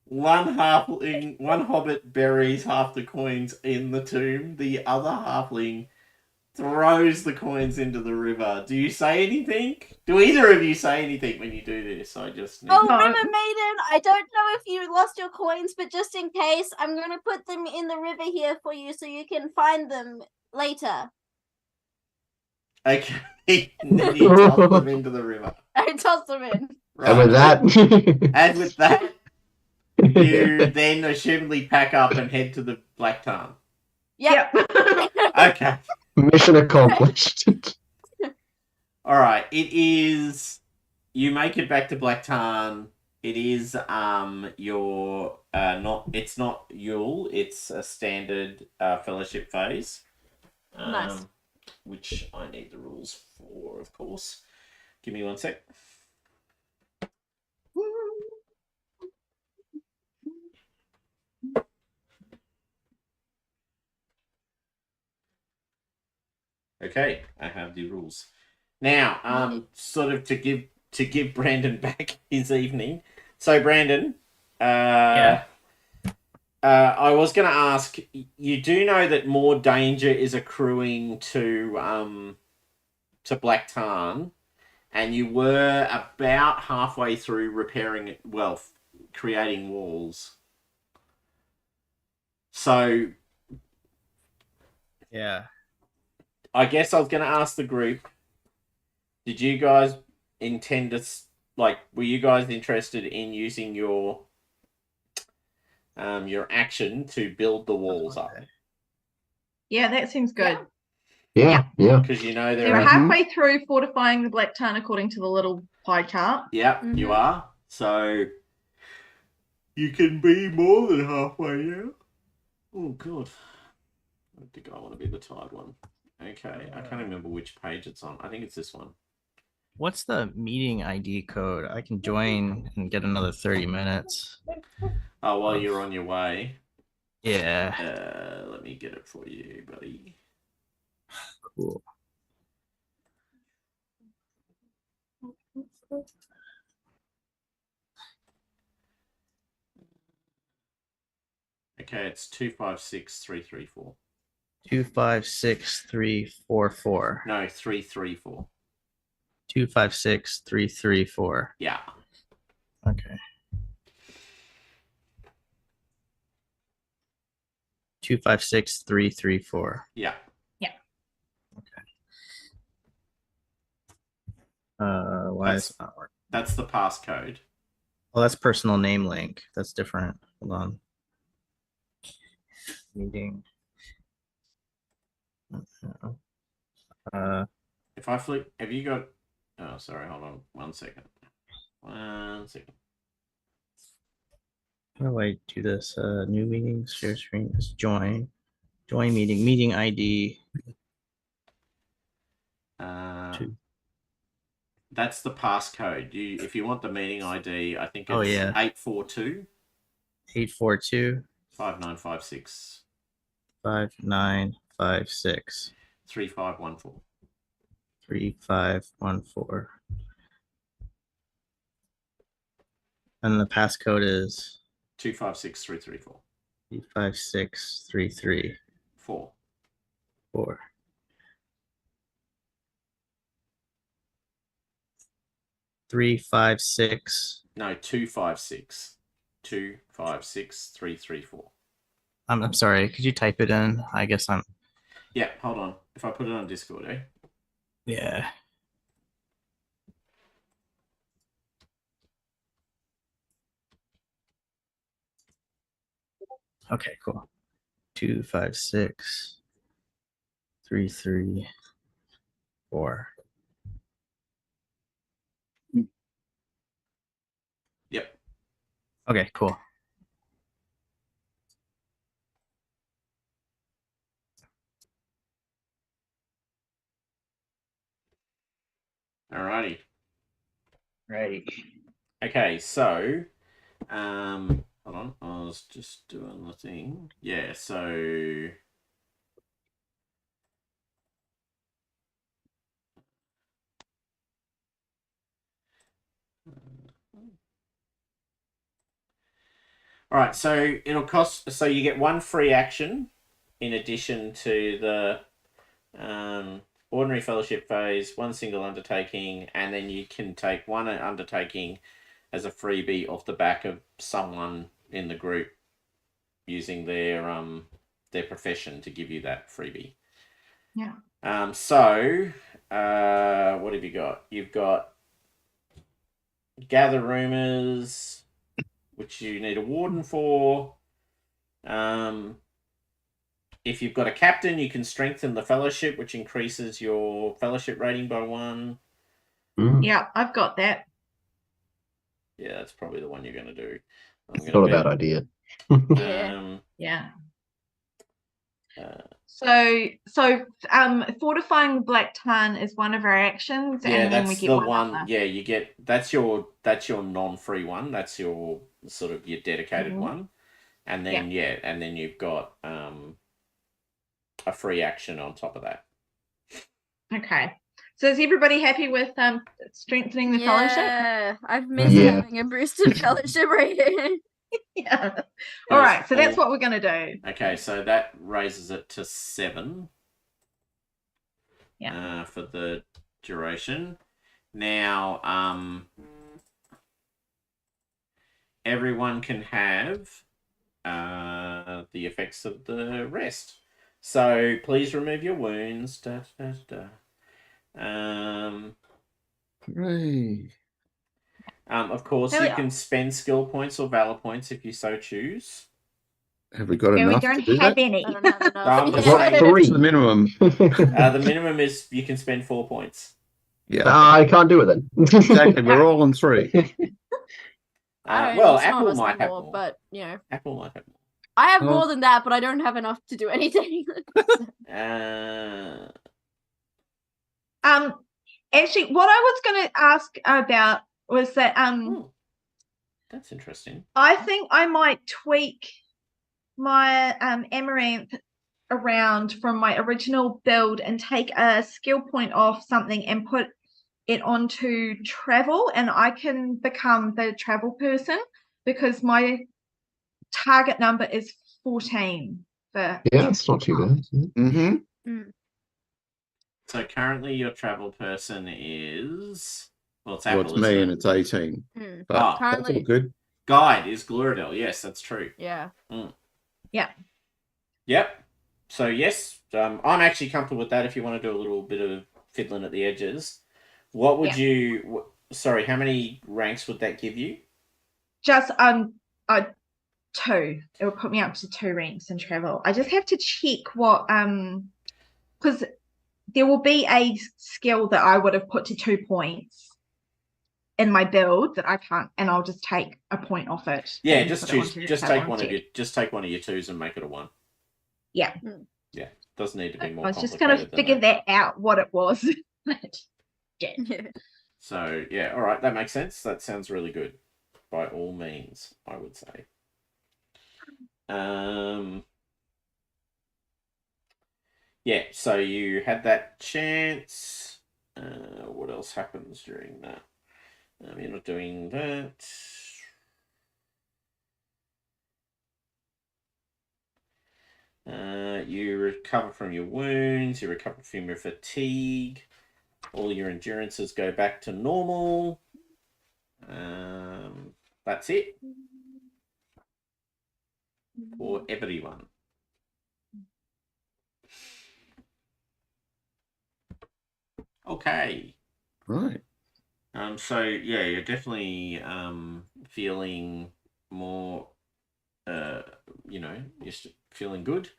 one hobbit buries half the coins in the tomb. The other halfling throws the coins into the river. Do you say anything? Do either of you say anything when you do this? I just need Oh, No. River Maiden, I don't know if you lost your coins, but just in case, I'm going to put them in the river here for you so you can find them later. Okay, and then you toss them into the river. I toss them in. Right. And with that, And with that, you then assumedly pack up and head to the Black Tarn. Yep. Okay. mission accomplished. All right. It is. You make it back to Black Tarn. It is your not. It's not Yule. It's a standard fellowship phase. Nice. Which I need the rules for, of course. Give me one sec. Okay, I have the rules. Now, sort of to give Brandon back his evening. So, Brandon, Yeah. I was going to ask. You do know that more danger is accruing to Black Tarn, and you were about halfway through repairing, well, creating walls. So, Yeah. I guess I was going to ask the group. Did you guys intend to were you guys interested in using your action to build the walls up? Yeah, that seems good. Yeah. Because you know So there we're are. halfway through fortifying the Black Tarn according to the little pie chart. Yep, you are. So you can be more than halfway now. Oh god, I think I want to be the tired one. Okay, I can't remember which page it's on. I think it's this one. What's the meeting ID code? I can join and get another 30 minutes. Oh, while you're on your way. Yeah. Let me get it for you, buddy. Cool. Okay, it's 256334. 256344. No, 334. 256334. Yeah. Okay. 256334. Yeah. Why is it not working? That's the passcode. Oh, that's personal name link. That's different. Hold on. Meeting. If I flick, have you got? Oh, sorry. Hold on. 1 second. 1 second. How do I do this? New meeting, share screen, just join meeting ID. That's the passcode. If you want the meeting ID, I think it's 842 842 5956 5956 3514. 3514. And the passcode is 256334. 256334. 356. No, 256. 256334. I'm sorry. Could you type it in? I guess I'm. Yeah, hold on. If I put it on Discord, eh? Yeah. Okay, cool. 256334. Yep. Okay, cool. Alrighty. Right. Okay, so hold on. I was just doing the thing. Yeah, so all right, so it'll cost. So you get one free action in addition to the ordinary fellowship phase, one single undertaking, and then you can take one undertaking as a freebie off the back of someone in the group using their profession to give you that freebie. Yeah. So what have you got? You've got gather rumors, which you need a warden for. If you've got a captain, you can strengthen the fellowship, which increases your fellowship rating by 1. Yeah, I've got that. Yeah, that's probably the one you're going to do. Not a bad idea. Yeah. So fortifying Black Tarn is one of our actions, yeah, and then that's we get the one. one. Yeah, you get that's your non-free one. That's your sort of your dedicated one, and then and then you've got a free action on top of that. Okay. So is everybody happy with strengthening the fellowship? Yeah, I've missed Yeah. having a boosted fellowship rating. Yeah. All right. So that's what we're gonna do. Okay, so that raises it to 7. Yeah. For the duration. Now, everyone can have the effects of the rest. So please remove your wounds. Hooray. Of course, you can spend skill points or valor points if you so choose. Have we got Yeah, enough we don't to do have that? any. I don't have enough. I'm just I've saying, got 3. What's the minimum? the minimum is you can spend 4 points. Yeah, I can't do it then. exactly. We're all on 3. I don't Well, know, some of Apple us might have have more, more. but you know, Apple might have more. I have Oh. more than that, but I don't have enough to do anything. Actually, what I was going to ask about was that That's interesting. I think I might tweak my amaranth around from my original build and take a skill point off something and put it onto travel, and I can become the travel person because my target number is 14 for Yeah, it's not too bad. Mm-hmm. So currently your travel person is... Well, it's Well, Apple, it's me isn't and it? it's 18. Oh, But that's all currently, good. Guide is Gluradel. Yes, that's true. yeah. Yeah. Yep. So yes, I'm actually comfortable with that if you want to do a little bit of fiddling at the edges. What would you... Sorry, how many ranks would that give you? Just 2. It will put me up to 2 ranks in travel. I just have to check what because there will be a skill that I would have put to 2 points in my build that I can't, and I'll just take a point off it. Yeah, and just put it choose. onto the Just travel take one of instead. your. Just take one of your 2s and make it a 1. Yeah. Yeah, doesn't need to be more. I was just going gonna figure that out what it was. Yeah. So yeah, all right, that makes sense. That sounds really good. By all means, I would say. Yeah. So you had that chance. What else happens during that? You're not doing that. You recover from your wounds. You recover from your fatigue. All your endurances go back to normal. That's it for everyone. Okay. Right. So yeah, you're definitely feeling more. You're feeling good.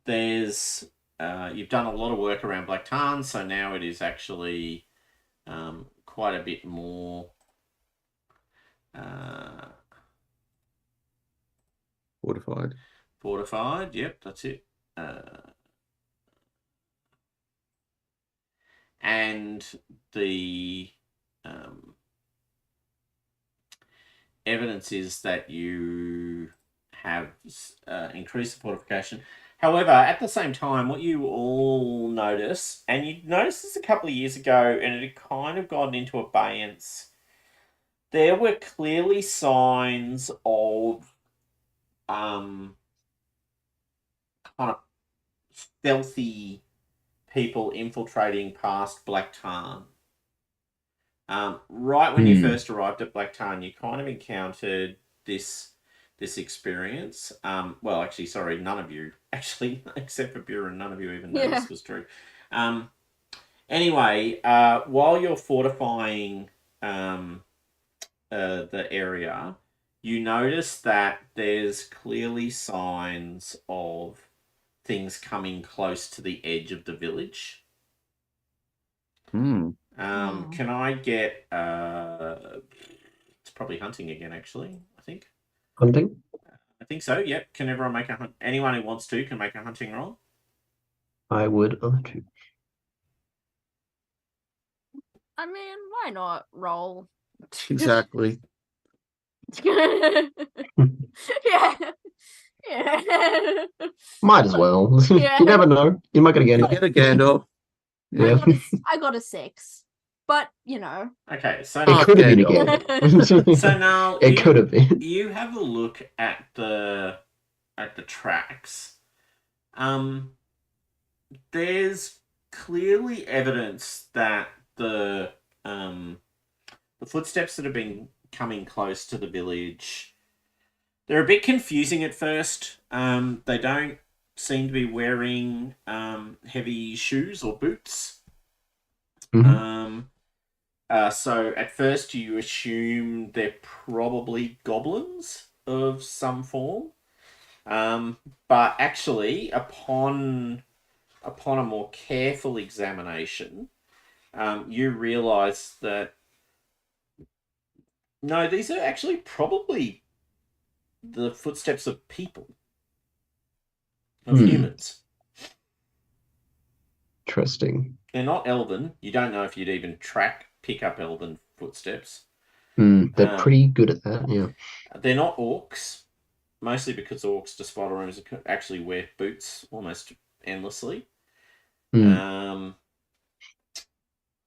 There's you've done a lot of work around Black Tarn, so now it is actually quite a bit more Fortified. Fortified, yep, that's it. And the evidence is that you have increased the fortification. However, at the same time, what you all notice, and you noticed this a couple of years ago, and it had kind of gotten into abeyance, there were clearly signs of kind of stealthy people infiltrating past Black Tarn. Right when you first arrived at Black Tarn, you kind of encountered this experience. Well, actually, sorry, none of you, actually, except for Buren, none of you even know this was true. Anyway, while you're fortifying the area, you notice that there's clearly signs of things coming close to the edge of the village. Can I get it's probably hunting again, actually, I think. Hunting? I think so, yep. Can everyone make anyone who wants to can make a hunting roll? I would love to. I mean, why not roll? Exactly. Yeah. Might as well. Yeah. You never know. You might get again. Get a Gandalf. Yeah. I got a 6, but you know. Okay, so It could have been a Gandalf. game. So now it could have been. You have a look at the tracks. There's clearly evidence that the footsteps that have been coming close to the village, they're a bit confusing at first. They don't seem to be wearing heavy shoes or boots. Mhm. So at first you assume they're probably goblins of some form. But actually, upon a more careful examination, you realise that no, these are actually probably the footsteps of people, of humans. Interesting. They're not elven. You don't know if you'd even pick up elven footsteps. They're pretty good at that, yeah. They're not orcs, mostly because orcs, despite our rooms, actually wear boots almost endlessly.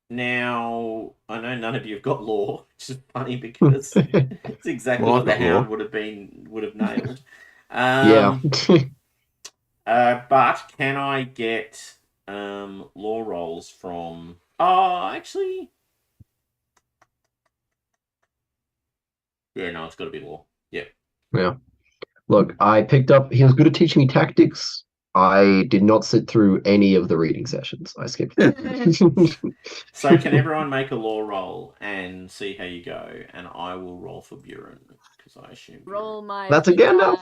Now, I know none of you have got lore, which is funny because it's exactly what the Hound would have nailed. Yeah. But can I get lore rolls from? Oh, actually, yeah, no, it's got to be lore. Yep. Yeah. Look, I picked up. He was good at teaching me tactics. I did not sit through any of the reading sessions. I skipped them. So can everyone make a lore roll and see how you go? And I will roll for Buren because I assume roll my. That's a Gandalf.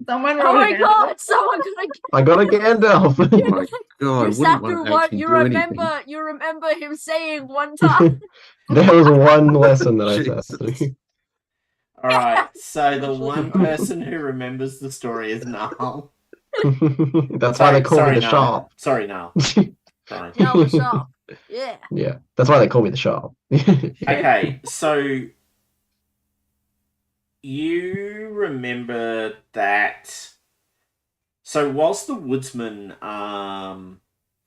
Someone Oh my god! Someone got I got a Gandalf. Oh my god! You sat through what? You remember? You remember him saying one time? There was one lesson that I sat through. All right. So the one person who remembers the story is Nahal. That's why they call me the Nahal. Sharp. Sorry, Nahal. Sorry. Now the Sharp. Yeah. Yeah, that's why they call me the Sharp. Okay, so you remember that. So whilst the woodsmen are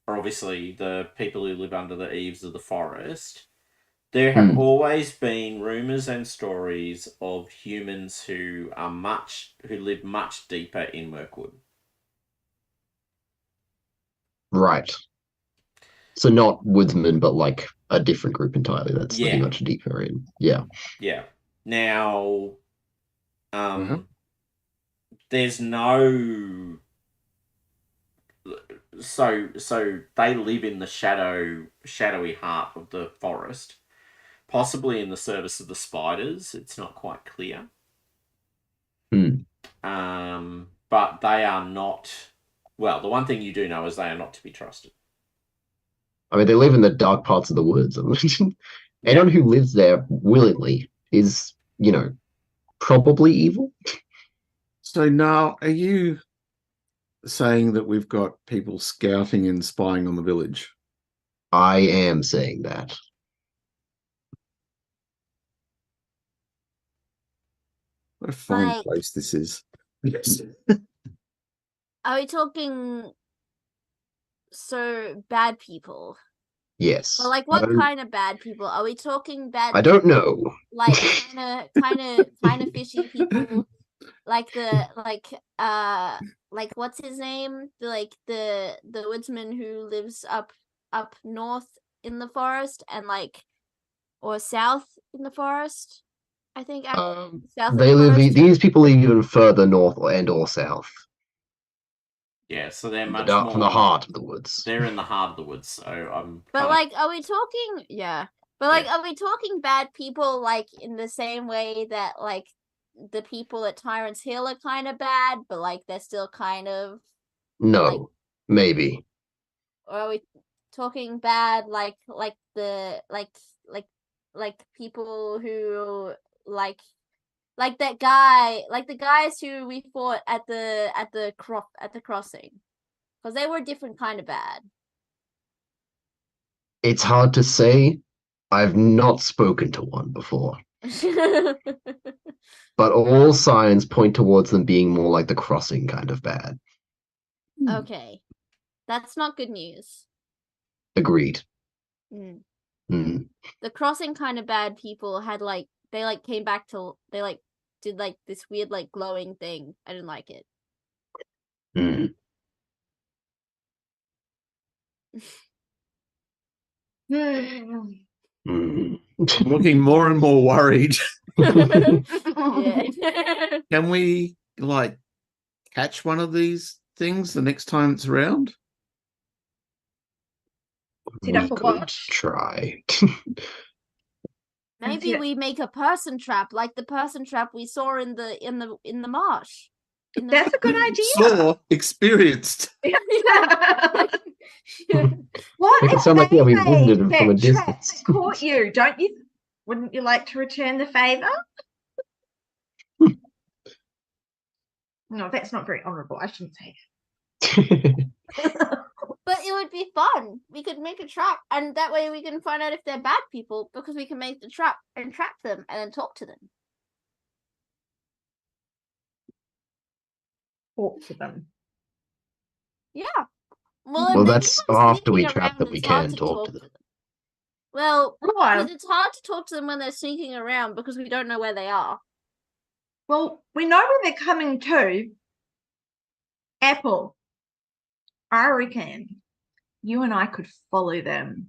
obviously the people who live under the eaves of the forest, there have always been rumours and stories of humans who live much deeper in Mirkwood. Right. So not woodsmen, but like a different group entirely that's living much deeper in. Yeah. Yeah. Now, there's no. So they live in the shadowy heart of the forest, possibly in the service of the spiders. It's not quite clear. But they are not. Well, the one thing you do know is they are not to be trusted. I mean, they live in the dark parts of the woods. Anyone who lives there willingly is, probably evil. So now, are you saying that we've got people scouting and spying on the village? I am saying that. What a fine place this is. Yes. Are we talking bad people? Yes. But like, what kind of bad people? Are we talking bad? I don't know. Like kind of fishy people, like like what's his name? The woodsman who lives up north in the forest and or south in the forest. I think south. They live. These people live even further north or south. Yeah, so they're much more from the heart of the woods. They're in the heart of the woods, so I'm. But are we talking? Yeah, but are we talking bad people in the same way that the people at Tyrant's Hill are kind of bad, but they're still kind of. No, maybe. Or are we talking bad the people who like that guy, the guys who we fought at the crossing, because they were different kind of bad. It's hard to say. I've not spoken to one before. But all signs point towards them being more like the crossing kind of bad. Okay. That's not good news. Agreed. Mm. Mm. The crossing kind of bad people had they came back to they did this weird glowing thing. I didn't like it. Mm. Mm. I'm looking more and more worried. Yeah. Can we catch one of these things the next time it's around? Set We up a could watch. try. Maybe we make a person trap, like the person trap we saw in the marsh. That's a good idea. Saw, experienced. What Make it if sound like, they yeah, we made visited him that from a trap distance. that caught you? Wouldn't you like to return the favor? No, that's not very honorable. I shouldn't say that. But it would be fun. We could make a trap, and that way we can find out if they're bad people because we can make the trap and trap them and then talk to them. Talk to them. Yeah. Well, if that's anyone's after we sneaking trap around, them, we it's hard can talk to them. Well, Why? because it's hard to talk to them when they're sneaking around because we don't know where they are. Well, we know where they're coming to. Apple. I reckon you and I could follow them.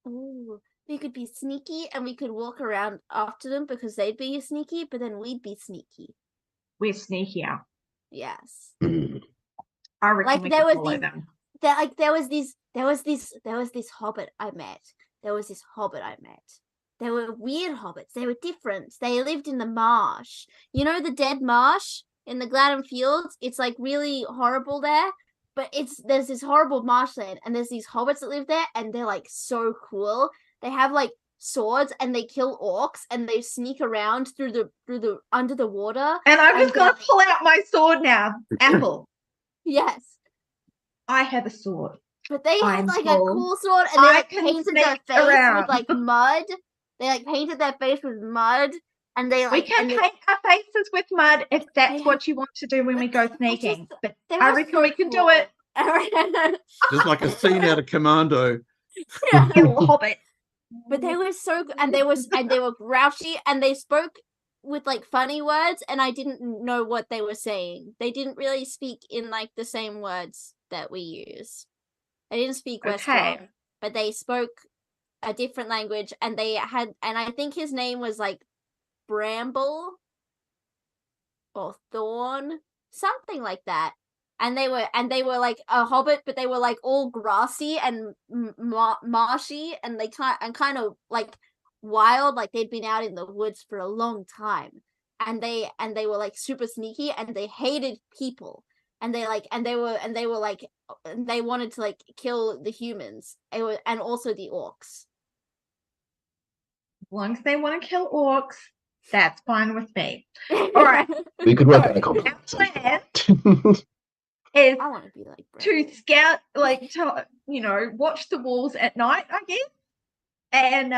Ooh, we could be sneaky and we could walk around after them because they'd be sneaky, but then we'd be sneaky. We're sneakier. Yes. Mm. I reckon we could follow them. There was this hobbit I met. They were weird hobbits. They were different. They lived in the marsh. You know the dead marsh in the Gladden Fields? It's really horrible there. But there's this horrible marshland and there's these hobbits that live there and they're so cool. They have swords and they kill orcs and they sneak around through the under the water. And I'm just gonna pull out my sword now. Apple. Yes. I have a sword. But they had a cool sword and they painted their face with mud. They painted their face with mud and they we can paint our faces with mud if that's what you want to do when we go sneaking. But I reckon we can do it. Just like a scene out of Commando. Little hobbit. But they were so good and they were grouchy and they spoke with funny words and I didn't know what they were saying. They didn't really speak in the same words that we use. They didn't speak Westron, but they spoke a different language and I think his name was Bramble or Thorn, something like that. And they were a hobbit, but they were all grassy and marshy and kind of wild, they'd been out in the woods for a long time. And they were super sneaky and they hated people. And they wanted to kill the humans and also the orcs. As long as they want to kill orcs, that's fine with me. All right. We could work out a compromise. Our plan is I want to be to scout, to watch the walls at night, I guess. And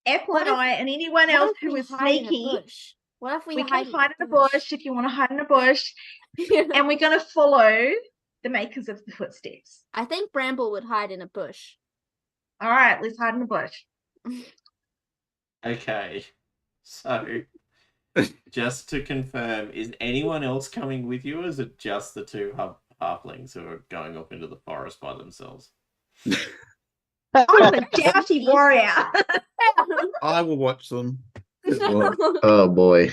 Apple and I and anyone else who is sneaky. What if we can hide in a bush if you want to hide in a bush? And we're going to follow the makers of the footsteps. I think Bramble would hide in a bush. All right, let's hide in a bush. Okay, so just to confirm, is anyone else coming with you, or is it just the two halflings who are going off into the forest by themselves? I'm a doughty warrior. I will watch them. Oh boy.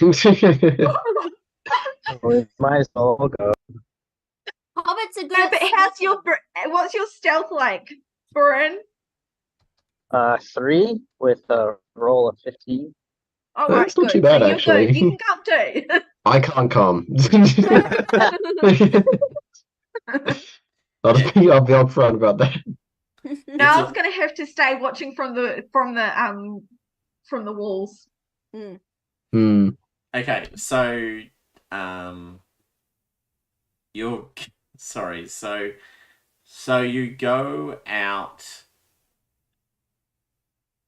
We might as well go. Hobbits are good. No, but what's your stealth like, Burin? 3 with a roll of 15. Oh, That's right, not good. too bad, so you're actually. Good. You can come too. I can't come. I'll be upfront about that. Now I was gonna have to stay watching from the walls. Hmm. Okay, so you're sorry, so you go out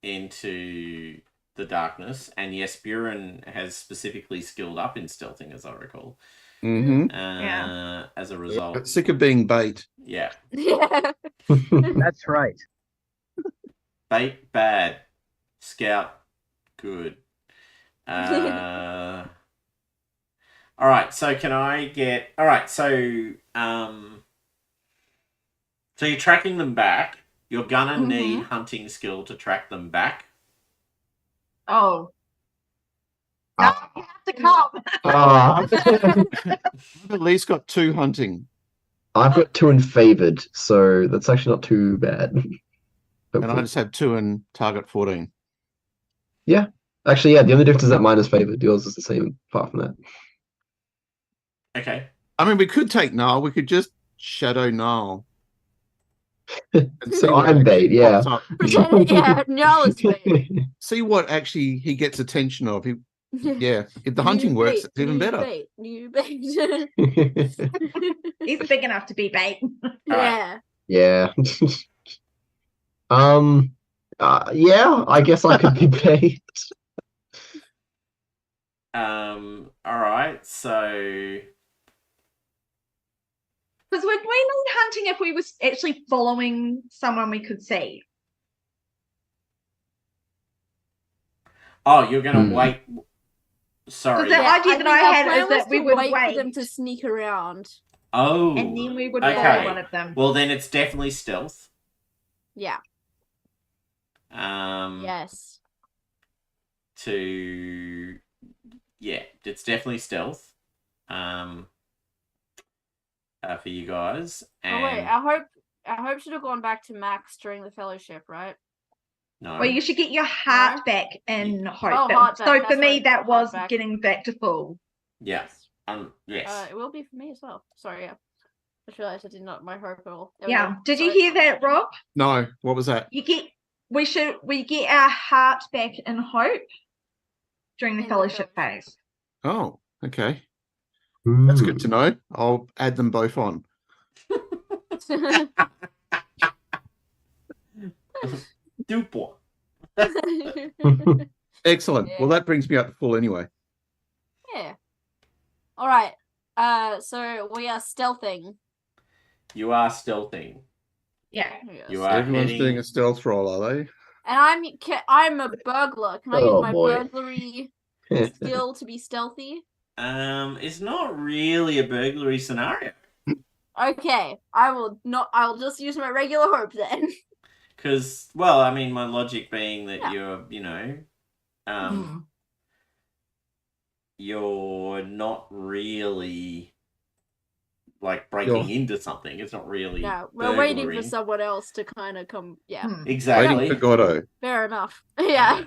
into the darkness, and yes, Buren has specifically skilled up in stealthing, as I recall. Mm-hmm. Yeah. as a result. Sick of being bait. Yeah. Yeah. That's right. Bait, bad. Scout, good. All right, so can I get... All right, so you're tracking them back. You're gonna need hunting skill to track them back. Oh. No, you have to come. I've at least got 2 hunting. I've got 2 in favored, so that's actually not too bad. And I just have 2 in target 14. Yeah. Actually, yeah, the only difference is that mine is favored. Yours is the same apart from that. Okay. I mean, we could take Niall. We could just shadow Niall. So I'm bait, yeah. Yeah, Niall is bait. See what actually he gets attention of. Yeah, if the hunting works, it's even better. New bait. He's big enough to be bait. Yeah. Yeah. Yeah, I guess I could be bait. All right, so... Because would we need hunting if we was actually following someone we could see? Oh, you're going to wait... Sorry. The idea that I had is that we would wait for them to sneak around. Oh. And then we would okay. follow one of them. Well, then it's definitely stealth. Yeah. Yes. Yeah, it's definitely stealth. For you guys. And... Oh wait, I hope should have gone back to Max during the fellowship, right? No. Well, you should get your heart back in hope. Oh, heart back. So That's for me, right. that was Heart back. getting back to full. Yeah. Yes. It will be for me as well. Sorry, yeah. I just realized I did not my hope at all. Yeah. Did you hear that, Rob? No. What was that? We get our heart back in hope during the fellowship phase. Oh, okay. That's good to know. I'll add them both on. Dupo. Excellent. Yeah. Well, that brings me up to full anyway. Yeah. All right. So we are stealthing. You are stealthing. Yeah. You are Everyone's heading... doing a stealth roll, are they? And I'm a burglar. Can I use my boy. burglary skill to be stealthy? It's not really a burglary scenario. Okay, I'll just use my regular hope then. Because, well, I mean, my logic being that you're, you're not really like breaking into something. It's not really. No, we're waiting for someone else to kind of come. Yeah, exactly. Waiting for Godot. Fair enough. Yeah.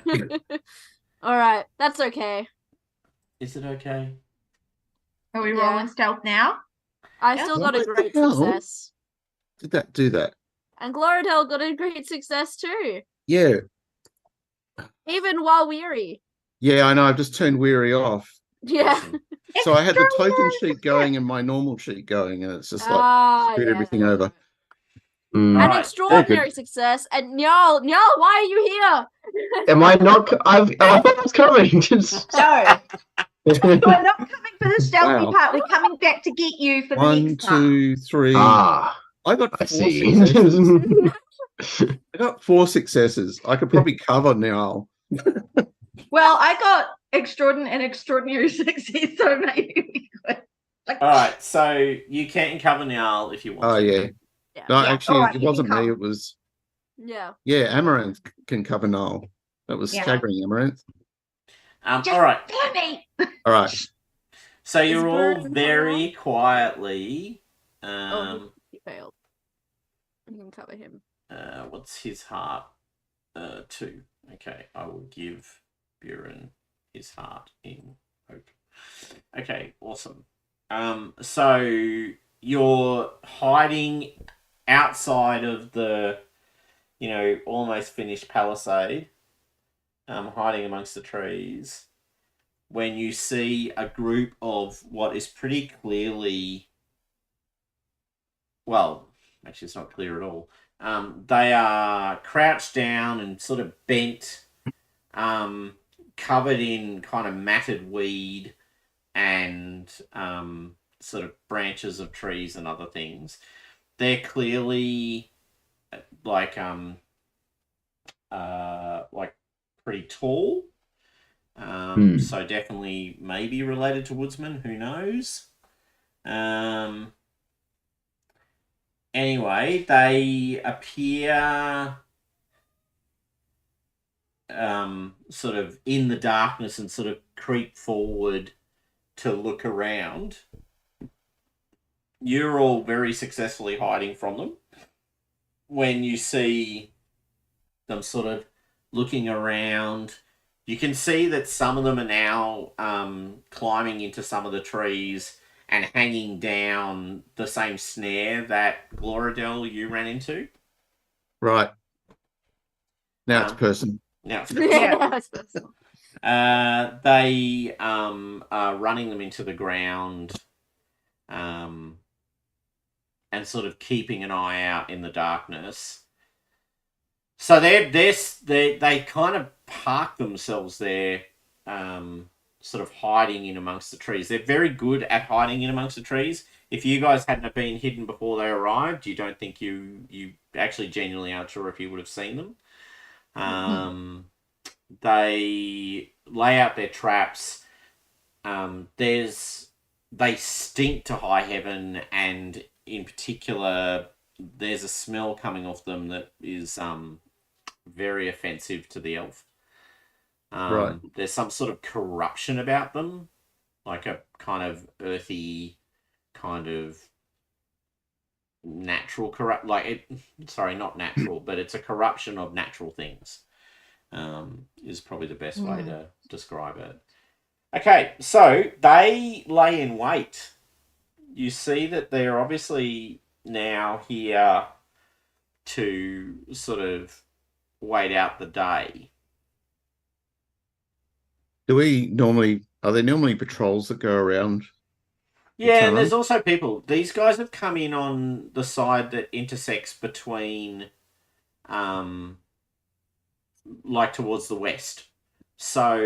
All right, that's okay. Is it okay? Are we rolling stealth now? I still got a great success. Did that do that? And Gloridel got a great success too. Yeah. Even while weary. Yeah, I know. I've just turned weary off. Yeah. So I had the token sheet going and my normal sheet going, and it's just like screwed everything over. An extraordinary success. And Nyal, why are you here? Am I not? I thought I was coming. No. We're not coming for the stealthy part. We're coming back to get you for the 1, next part. 2, 3. Ah, I got 4 see. successes. I got 4 successes. I could probably cover now. Well, I got extraordinary success, so maybe we could. All right, so you can cover now if you want. Oh, yeah. No, actually, right, it wasn't me. It was. Yeah. Yeah, Amaranth can cover Null. That was staggering, Amaranth. All right. Follow me. All right. So you're all very quietly. He failed. You can cover him. What's his heart? 2. Okay, I will give Buren his heart in hope. Okay, awesome. So you're hiding outside of the, almost finished palisade, hiding amongst the trees, when you see a group of what is pretty clearly, well, actually it's not clear at all. They are crouched down and sort of bent, covered in kind of matted weed and sort of branches of trees and other things. They're clearly like pretty tall. So definitely maybe related to woodsmen, who knows? Anyway, they appear sort of in the darkness and sort of creep forward to look around. You're all very successfully hiding from them. When you see them sort of looking around, you can see that some of them are now climbing into some of the trees and hanging down the same snare that Gloridel you ran into. Right. Now it's personal. Now it's personal. They are running them into the ground and sort of keeping an eye out in the darkness. So they kind of park themselves there, sort of hiding in amongst the trees. They're very good at hiding in amongst the trees. If you guys hadn't have been hidden before they arrived, you don't think you actually genuinely aren't sure if you would have seen them. They lay out their traps. They stink to high heaven, and in particular, there's a smell coming off them that is very offensive to the elf. Right. There's some sort of corruption about them, like a kind of earthy, kind of natural corrupt. Sorry, not natural, but it's a corruption of natural things. Is probably the best way to describe it. Okay, so they lay in wait. You see that they're obviously now here to sort of wait out the day. Are there normally patrols that go around? Yeah, and there's also people. These guys have come in on the side that intersects between, like towards the west. So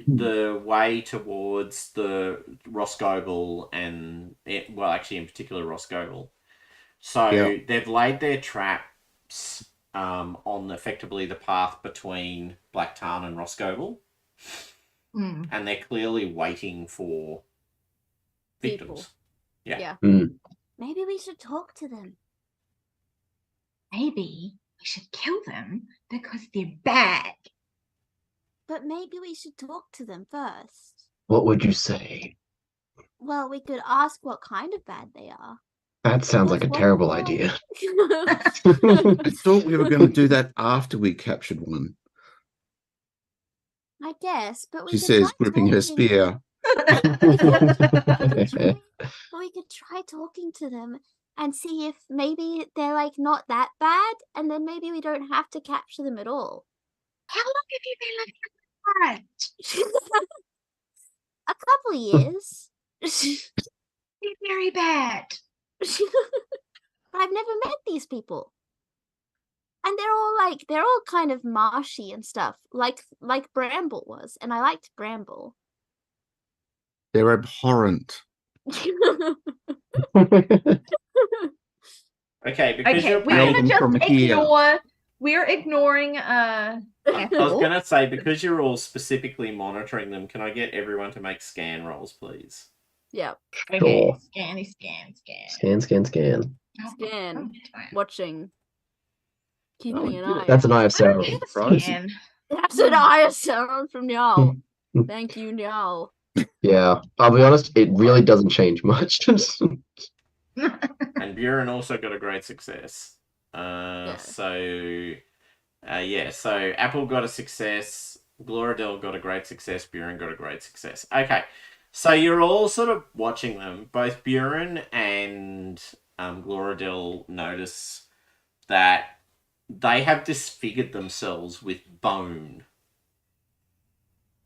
the way towards the Rosgobel actually in particular Rosgobel. So they've laid their traps on effectively the path between Black Tarn and Rosgobel. And they're clearly waiting for victims. People. Yeah. Maybe we should talk to them. Maybe we should kill them because they're bad. But maybe we should talk to them first. What would you say? Well, we could ask what kind of bad they are. That sounds like a terrible idea. I thought we were going to do that after we captured one. I guess, but She says, gripping her spear. We could try talking to them and see if maybe they're like not that bad, and then maybe we don't have to capture them at all. How long have you been living in Tarn? A couple of years. They're very bad. But I've never met these people. And they're all kind of marshy and stuff, like Bramble was, and I liked Bramble. They're abhorrent. Okay, because you're we're paying... gonna just ignore. We're ignoring. I was gonna say, because you're all specifically monitoring them, can I get everyone to make scan rolls, please? Yeah. Okay. Scan. Scan. Watching. Keeping an eye. That's an eye of Sauron. That's an eye of Sauron from Njal. Thank you, Njal. Yeah, I'll be honest, it really doesn't change much. And Buren also got a great success. So Apple got a success, Gloridel got a great success, Buren got a great success. Okay, so you're all sort of watching them. Both Buren and Gloridel notice that they have disfigured themselves with bone.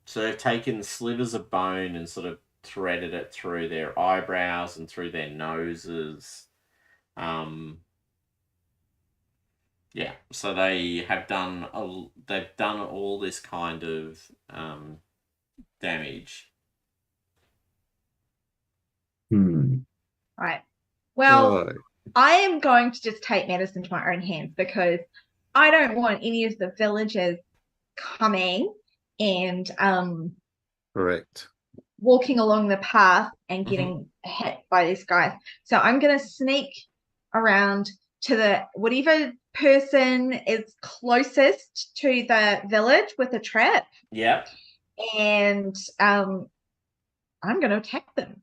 So they've taken slivers of bone and sort of threaded it through their eyebrows and through their noses. So they have done all this kind of damage. Right. Well, Oh, I am going to just take matters into my own hands because I don't want any of the villagers coming and correct. walking along the path and getting hit by these guys. So I'm going to sneak around to the whatever person is closest to the village with a trap. Yeah. And I'm going to attack them.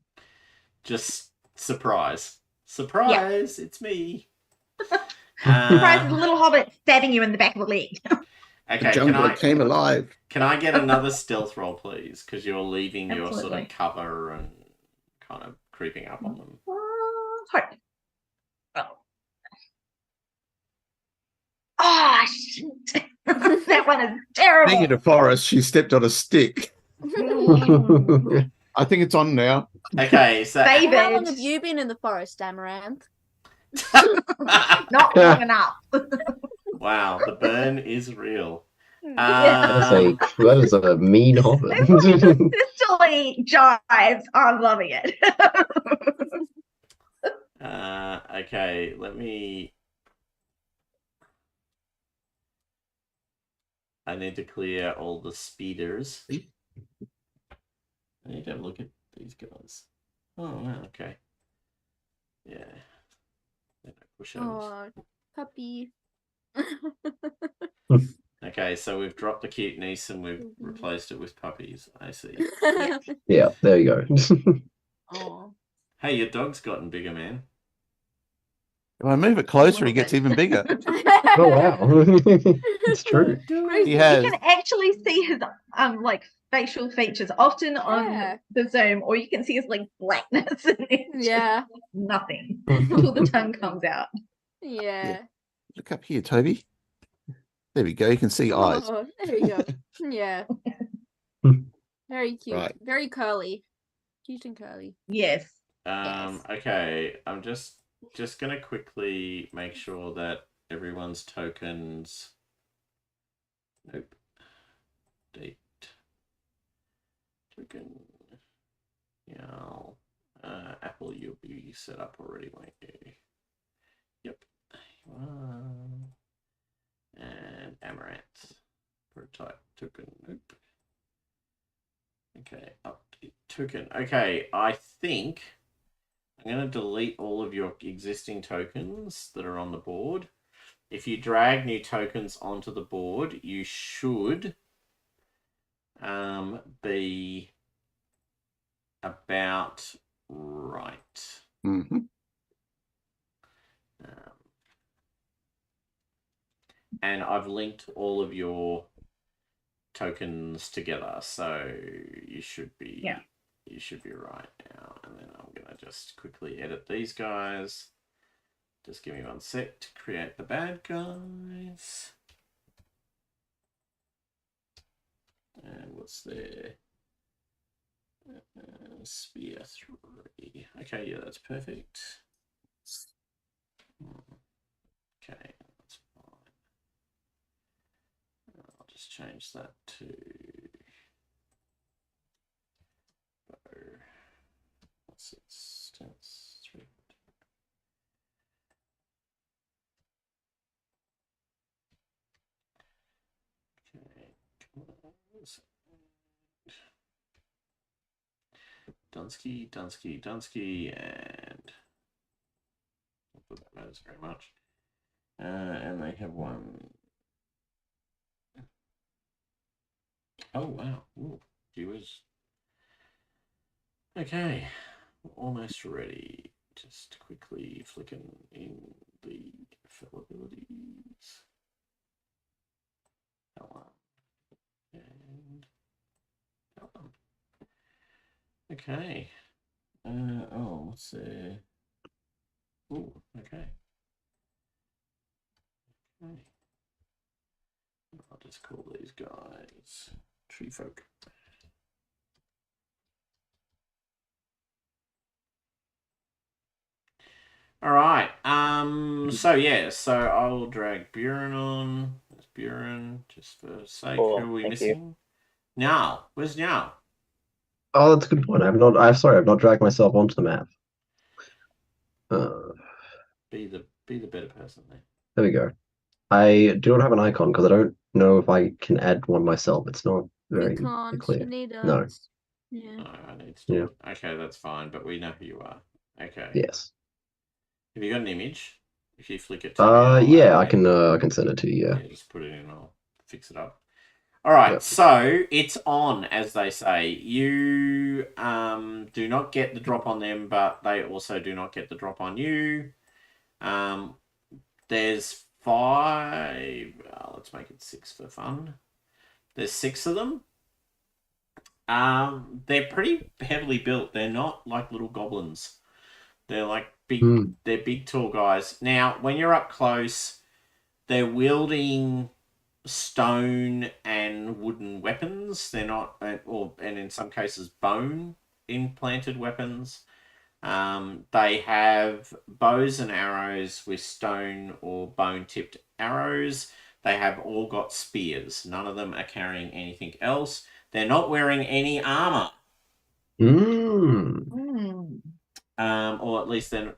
Just surprise. Surprise, it's me. Surprise, the little hobbit stabbing you in the back of the leg. Okay, The jungler came alive. Can I get another stealth roll, please? Because you're leaving your sort Absolutely. of cover and kind of creeping up on them. Oh, shit. That one is terrible. Speaking of forest, she stepped on a stick. I think it's on now. Okay, so David. How long have you been in the forest, Amaranth? Not long enough. Wow, the burn is real. That is a mean hobbit. Silly jives. I'm loving it. Okay, let me. I need to clear all the speeders. I need to have a look at these guys. Oh, wow, okay. Yeah. Oh, puppy. Okay, so we've dropped the cute niece and we've replaced it with puppies. I see. Yeah, there you go. Oh. Hey, your dog's gotten bigger, man. If I move it closer, he gets even bigger. Oh wow, it's true. He has. You can actually see his like facial features often on the Zoom, or you can see his like blackness and it's nothing until the tongue comes out. Yeah. Look up here, Toby. There we go. You can see eyes. Oh, there you go. Yeah. Very cute. Right. Very curly. Cute and curly. Yes. Okay, I'm just gonna quickly make sure that everyone's tokens. Nope. Date. Token. Yeah. Apple, you'll be set up already, won't you? Yep. And Amaranth. Prototype token. Nope. Okay, update token. Okay, I think I'm going to delete all of your existing tokens that are on the board. If you drag new tokens onto the board, you should be about right. Mm-hmm. And I've linked all of your tokens together, so you should be right now. And then I'm gonna just quickly edit these guys. Just give me 1 sec to create the bad guys. And what's there? Spear 3. Okay, yeah, that's perfect. Okay, that's fine. I'll just change that to. What's it? Stance 3. Okay, Dunsky, and not that that matters very much. And they have one. Oh wow! Ooh, gee whiz. Okay, we're almost ready. Just quickly flicking in the fill abilities. That one. And that one. Okay. Oh, what's there? Ooh, okay. Okay. I'll just call these guys tree folk. All right. So I'll drag Buren on. There's Buren, just for sake. Cool, Who are we thank missing? Nyal. Where's Nyal? Oh, that's a good point. I've not dragged myself onto the map. Be the better person there. There we go. I do not have an icon because I don't know if I can add one myself. It's not very You can't. clear. You need us. No. Yeah. No, I need to do it. Okay, that's fine, but we know who you are. Okay. Yes. Have you got an image? If you flick it to me, I'll yeah, I can send it to you. Yeah. Yeah, just put it in. I'll fix it up. All right, Yep. so it's on, as they say. You do not get the drop on them, but they also do not get the drop on you. There's 5. Let's make it 6 for fun. There's 6 of them. They're pretty heavily built. They're not like little goblins. They're like big. They're big, tall guys. Now, when you're up close, they're wielding stone and wooden weapons. They're not, and in some cases, bone implanted weapons. They have bows and arrows with stone or bone tipped arrows. They have all got spears. None of them are carrying anything else. They're not wearing any armor. Or at least then.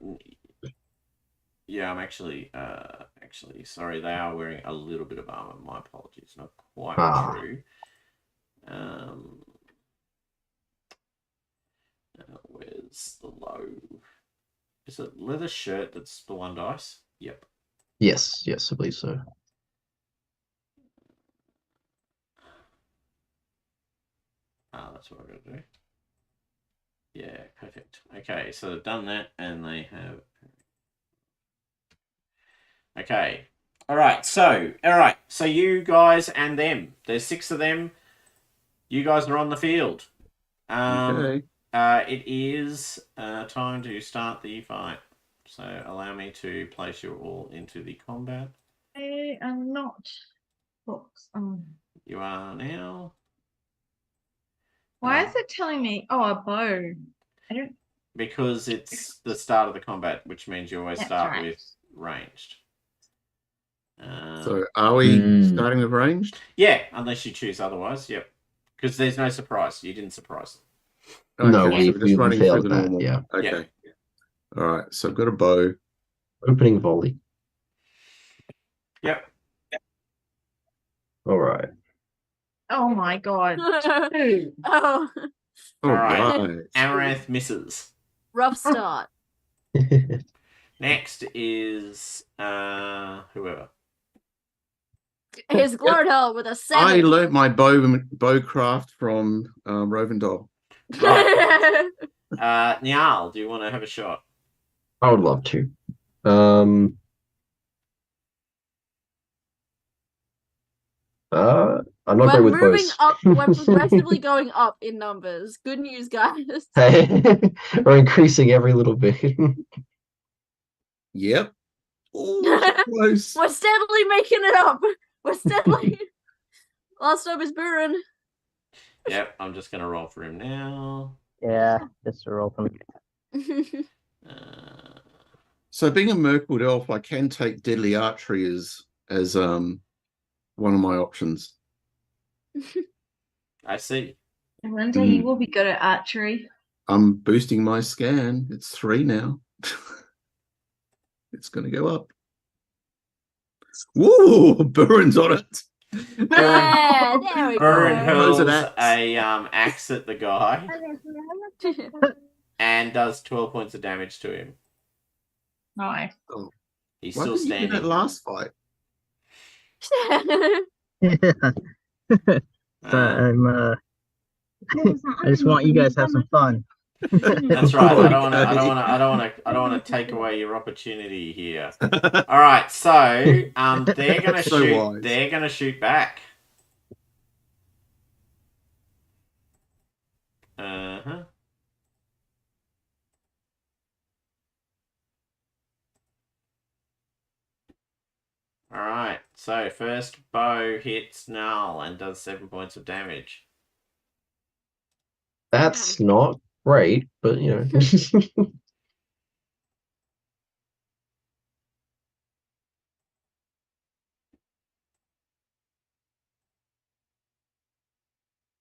Yeah, I'm actually sorry. They are wearing a little bit of armor. My apologies. Not quite true. Where's the low? Is it leather shirt that's the 1 dice? Yep. Yes, I believe so. That's what I'm gonna do. Yeah, perfect. Okay, so they've done that, and they have. Okay. All right. So you guys and them. There's 6 of them. You guys are on the field. Okay. It is time to start the fight. So allow me to place you all into the combat. I am not books. You are now. Why is it telling me? Oh, a bow. I don't. Because it's the start of the combat, which means you always start with ranged. So are we starting with ranged? Yeah, unless you choose otherwise. Yep. Because there's no surprise. You didn't surprise them. Okay, No, so we're just running through the normal. Yeah. Okay. All right. So I've got a bow. Opening volley. Yep. All right. Oh my god. Oh, All right. Right. Amaranth misses. rough start. Next is whoever. Here's Glordell with a 7. I learnt my bowcraft from Rovendal. Right. Niall, do you want to have a shot? I would love to. I'm not great with moving bows. up. We're progressively going up in numbers. Good news, guys. We're increasing every little bit. Yep. Oh, close. We're steadily making it up. We're steadily. Last up is Buren. Yep, I'm just going to roll for him now. Yeah, just a roll from. So being a Mirkwood elf, I can take deadly archery as one of my options. I see. One day you will be good at archery. I'm boosting my scan. It's 3 now. It's going to go up. Woo! Buren's on it. Yeah, there we Buren hurls Those a are axe at the guy and does 12 points of damage to him. Nice. Oh. He's Why still didn't you do standing. that last fight? I just want you guys to have some fun. That's right. Okay. I don't want to take away your opportunity here. All right, so they're gonna So shoot. wise. They're gonna shoot back. Uh-huh. All right. So first bow hits Null and does 7 points of damage. That's not great, but you know.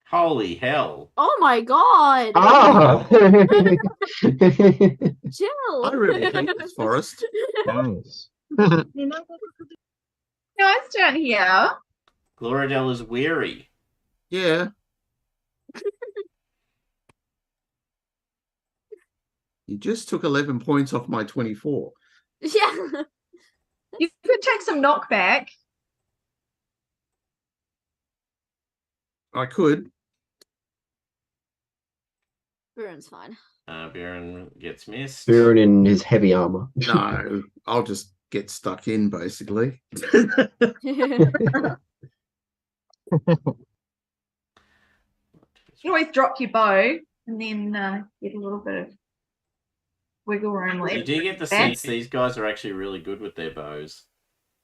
Holy hell! Oh my god! Ah! Chill. I replicate this forest. Nice. No, it's down here. Gloridel is weary. Yeah. You just took 11 points off my 24. Yeah. You could take some knockback. I could. Buren's fine. Buren gets missed. Buren in his heavy armor. No, I'll just get stuck in, basically. You always drop your bow and then get a little bit of wiggle room left. You do get the sense these guys are actually really good with their bows.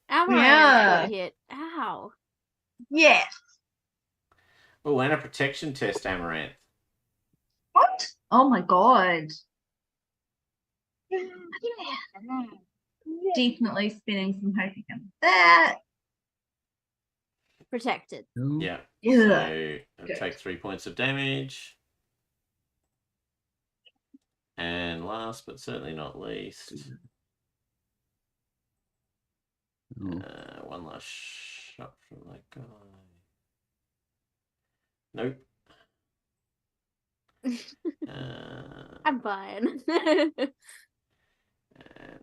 Amaranth Yeah. got hit. Ow. Yes. Oh, and a protection test, Amaranth. What? Oh my god. Definitely spending some hope against that. Protected. Yeah. Yeah. So Good. take 3 points of damage. And last but certainly not least, one last shot from that guy. Nope. I'm fine. And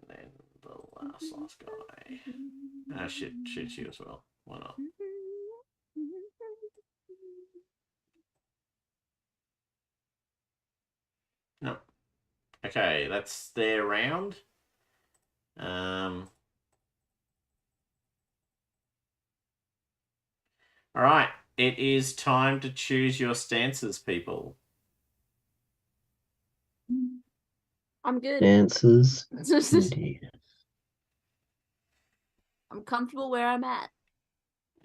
then the last guy. Shit, shoot you as well. Why not? No. Okay, that's their round. All right, it is time to choose your stances, people. I'm good. Dances. Indeed. I'm comfortable where I'm at.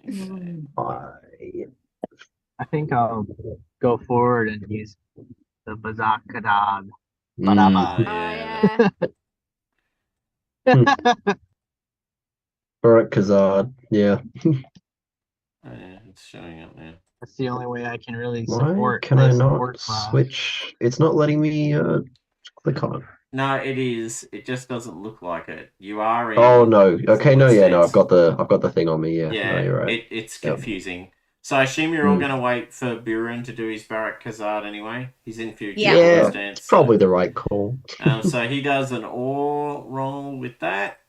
Okay. I think I'll go forward and use the Bazakadag. Mm. Oh, Yeah. All right, Kazard. Yeah. Oh, yeah, it's showing up now. That's the only way I can really Why support. can I not support class. switch? It's not letting me click on it. No, it is. It just doesn't look like it. You are in. Oh no. Okay, no, forward yeah, no, stance. I've got the thing on me. Yeah, Yeah, no, you're right. it's Yep. confusing. So I assume you're all Mm. going to wait for Buren to do his Barak Khazad anyway. He's in future Yeah. stance. It's probably the right call. So he does an ore roll with that.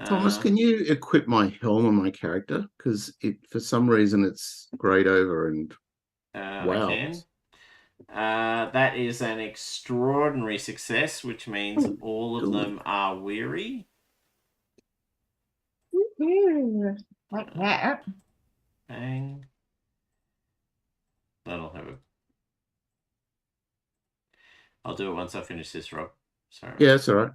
Thomas, can you equip my helm on my character? Because for some reason it's grayed over and wow. I can. That is an extraordinary success, which means all of them are weary. Like that. Bang. That'll have a. I'll do it once I finish this, Rob. Sorry. Yeah, that's all right.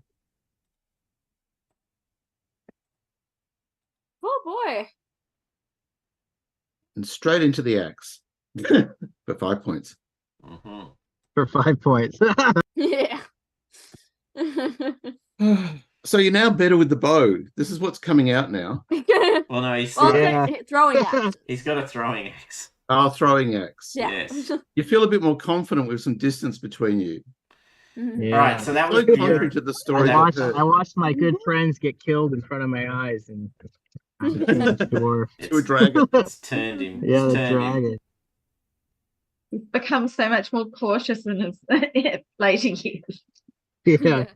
Oh boy. And straight into the axe for 5 points. Mm-hmm. For 5 points. Yeah. So you're now better with the bow. This is what's coming out now. Well, no, he's throwing axe. he's got a throwing axe. Oh, throwing axe. Yeah. Yes. You feel a bit more confident with some distance between you. Mhm. All right, so that was So contrary Buren. to the story. I watched my good friends get killed in front of my eyes, and I became a dwarf. To a dragon. It's turned him. Yeah, It's the turned him. dragon. He's become so much more cautious in his later years. Yeah.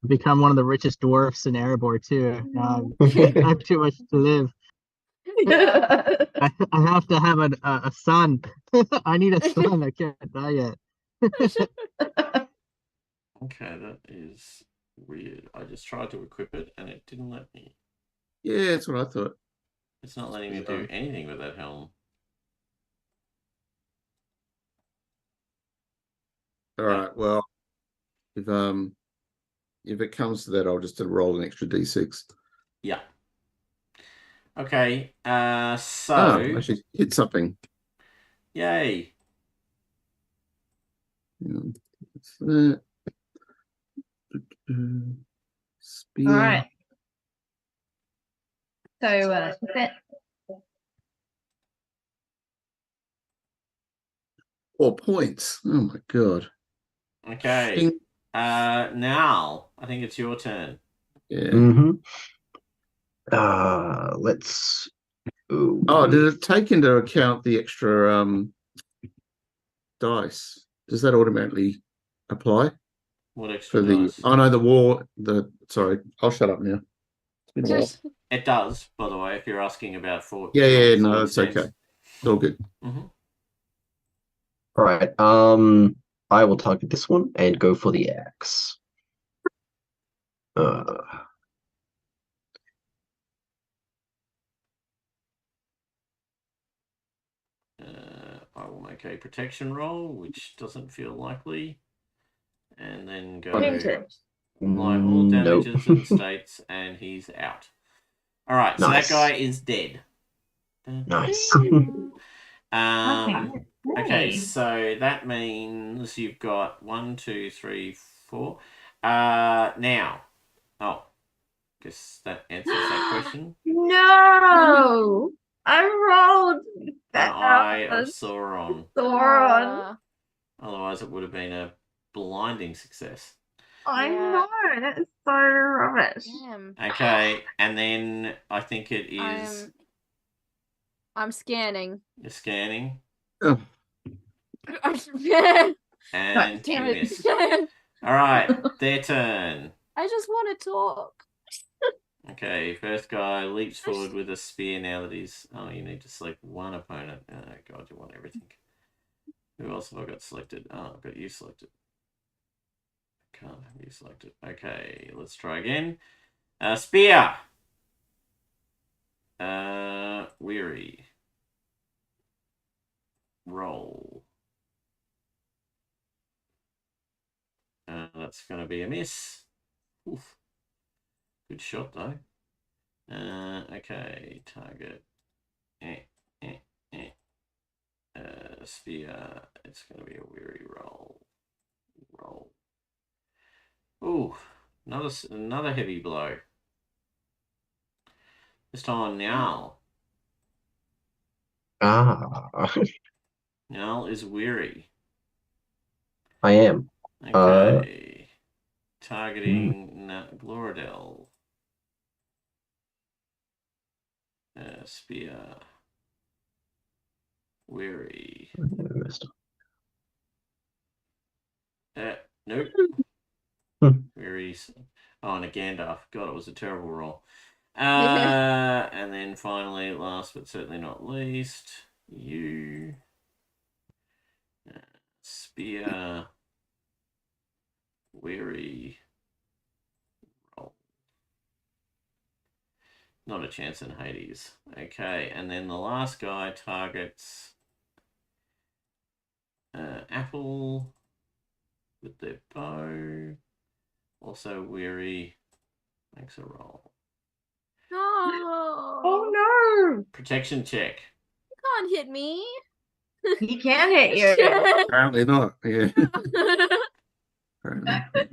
Become one of the richest dwarfs in Erebor too. I have too much to live. I have to have a son. I need a son. I can't die yet. Okay, that is weird. I just tried to equip it and it didn't let me. Yeah, that's what I thought. It's not letting me do anything with that helm. All right. Well, if it comes to that, I'll just roll an extra d6. Yeah. Okay. So. Oh, actually hit something. Yay. What's that? Spear. All right. So that 4 points. Oh my god. Okay. Now, I think it's your turn. Yeah. Let's. Oh, did it take into account the extra dice? Does that automatically apply? What extra For the dice? oh no, the war. Sorry, I'll shut up now. It's been a while. It does, by the way, if you're asking about for Yeah, no, forward it's stance. okay. It's all good. Mhm. All right. I will target this one and go for the axe. I will make a protection roll, which doesn't feel likely, and then go Painted. apply all damages Nope. and states, and he's out. All right, so Nice. that guy is dead. Nice. Okay, so that means you've got 1, 2, 3, 4. Now, guess that answers that question. No, I rolled that. Eye of Sauron. Sauron. Otherwise, it would have been a blinding success. I know, that is so rubbish. Damn. Okay, and then I think it is. I'm scanning. You're scanning. Oh. And damn you it. missed. All right, their turn. I just want to talk. Okay, first guy leaps forward with a spear now that he's... Oh, you need to select one opponent. Oh, God, you want everything. Who else have I got selected? Oh, I've got you selected. Can't have you selected. Okay, let's try again. Spear. Weary. Roll. That's going to be a miss. Oof. Good shot, though. Okay, target. Spear. It's going to be a weary roll. Ooh, another heavy blow. This time Niall. Niall is weary. I am. Okay. Targeting Gloradel. Spear. Weary. Nope. Weary. Oh, and a Gandalf. God, it was a terrible roll. And then finally, last but certainly not least, you. Spear. Weary. Roll. Not a chance in Hades. Okay, and then the last guy targets Apple with their bow. Also weary. Makes a roll. No. Oh no! Protection check. You can't hit me. He can hit you. Apparently not. Yeah. Apparently.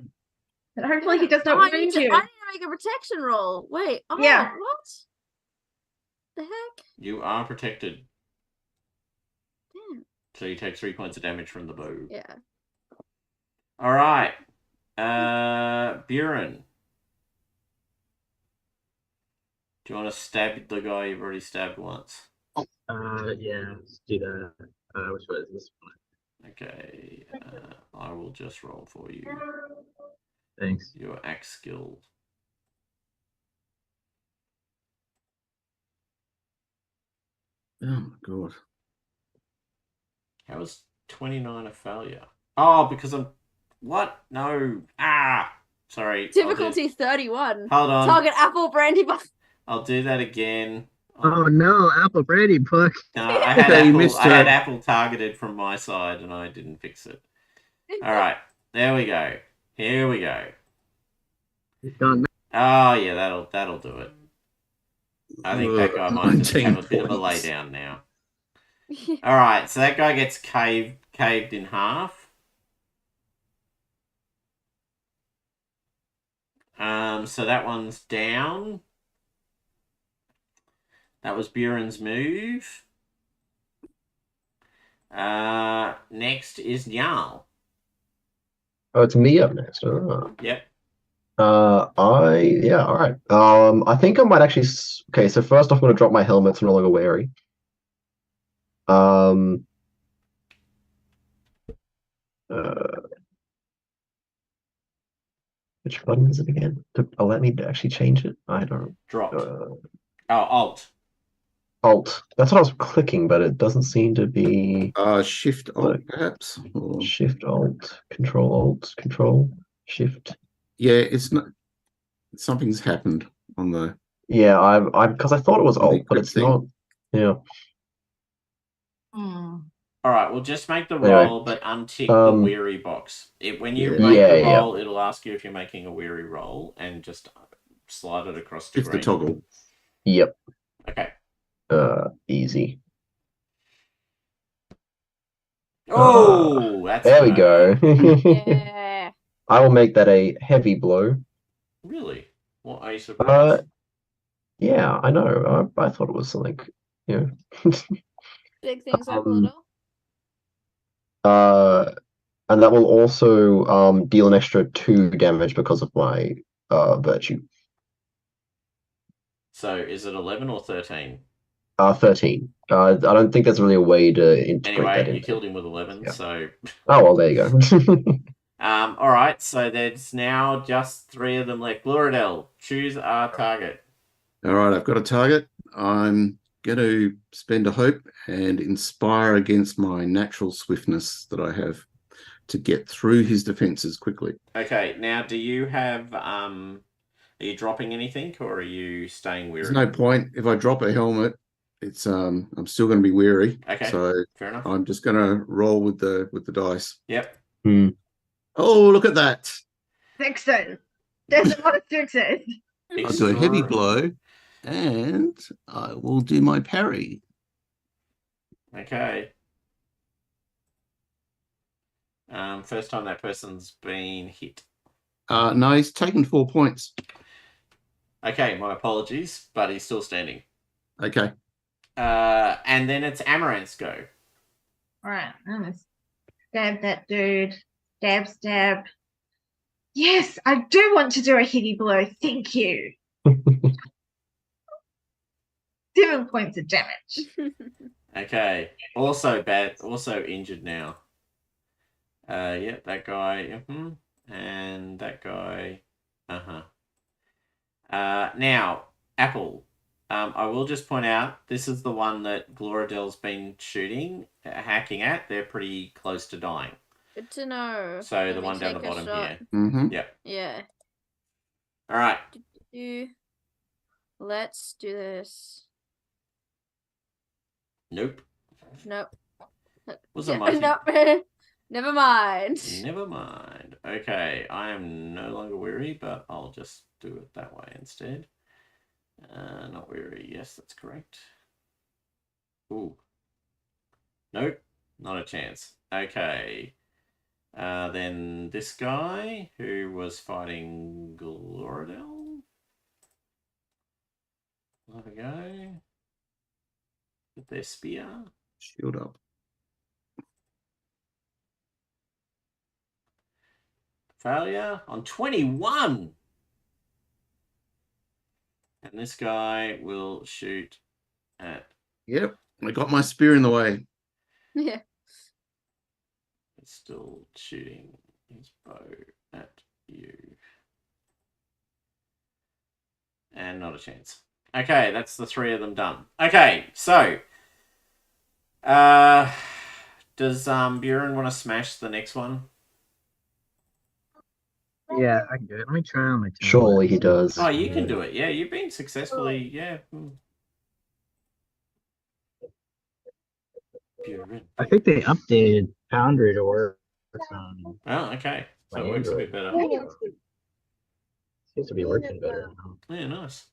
And hopefully he does not I wound need to you. make a protection roll. Wait. Oh, Yeah. what? The heck? You are protected. Damn. So you take 3 points of damage from the bow. Yeah. All right. Buren. Do you want to stab the guy you've already stabbed once? Yeah, let's do that. Which one is this one? Okay. I will just roll for you. Thanks. Your axe skill. Oh my God. How is 29 a failure? Oh, because I'm... What? No. Sorry. Difficulty 31. Hold on. Target apple brandy buff. I'll do that again. Oh no, apple brandy book. No, I had apple targeted from my side and I didn't fix it. All right. There we go. Here we go. Done. Oh yeah, that'll do it. I think that guy might just have a bit of a lay down now. All right, so that guy gets caved in half. So that one's down. That was Buren's move. Next is Jarl. Oh, it's me up next. Oh. Yep. All right. I think I might actually. Okay, so first off, I'm gonna drop my helmet. So no longer wary. Um. Which button is it again? Let me actually change it. I don't. Drop. Alt. Alt. That's what I was clicking, but it doesn't seem to be. Shift Alt, perhaps. Or... Shift Alt, Control Shift. Yeah, it's not. Something's happened on the. Yeah, I because I thought it was Alt, but it's not. Yeah. All right, we'll just make the Anyway, roll, but untick the weary box. When you make the roll, it'll ask you if you're making a weary roll, and just slide it across to green. The toggle. Yep. Okay. Easy. Oh, that's there we go. Yeah. I will make that a heavy blow. Really? What, are you surprised? Yeah, I know. I thought it was something, you know. Big things up a little. And that will also deal an extra 2 damage because of my virtue. So is it 11 or 13? 13. I don't think there's really a way to integrate that in. You killed him with 11, so... Oh, well, there you go. Alright, so there's now just 3 of them left. Gloridel, choose our target. Alright, I've got a target. I'm going to spend a hope and inspire against my natural swiftness that I have to get through his defenses quickly. Okay, now do you have... Are you dropping anything, or are you staying weary? There's no point. If I drop a helmet, it's I'm still going to be weary. Okay, so fair enough. I'm just going to roll with the dice. Yep. Oh, look at that! Sixes. There's a lot of sixes. I'll do a heavy blow, and I will do my parry. Okay. First time that person's been hit. No, he's taken 4 points. Okay, my apologies, but he's still standing. Okay. And then it's Amaranth's go. Alright, I'm gonna stab that dude. Stab. Yes, I do want to do a heavy blow. Thank you. 7 points of damage. Okay. Also bad. Also injured now. Yep, that guy. And that guy. Now, Apple. I will just point out, this is the one that Gloridel's been hacking at. They're pretty close to dying. Good to know. So the one down the bottom here. Yep. Yeah. All right. Let's do this. Nope. Was a mighty... Nope. Never mind. Never mind. Okay, I am no longer weary, but I'll just do it that way instead. Not weary. Yes, that's correct. Ooh. Nope. Not a chance. Okay. Then this guy who was fighting Gloridel. There we go. With their spear. Shield up. Failure on 21. And this guy will shoot at... Yep, I got my spear in the way. Yeah. It's still shooting his bow at you. And not a chance. Okay, that's the 3 of them done. Okay, so... does Buren want to smash the next one? Yeah, I can do it. Let me try on my tablet. Surely he does. Oh, you can do it. Yeah, you've been successfully. Yeah. Buren. I think they updated Foundry to work. Oh, okay. So it works a bit better. Seems to be working better now. Yeah, nice.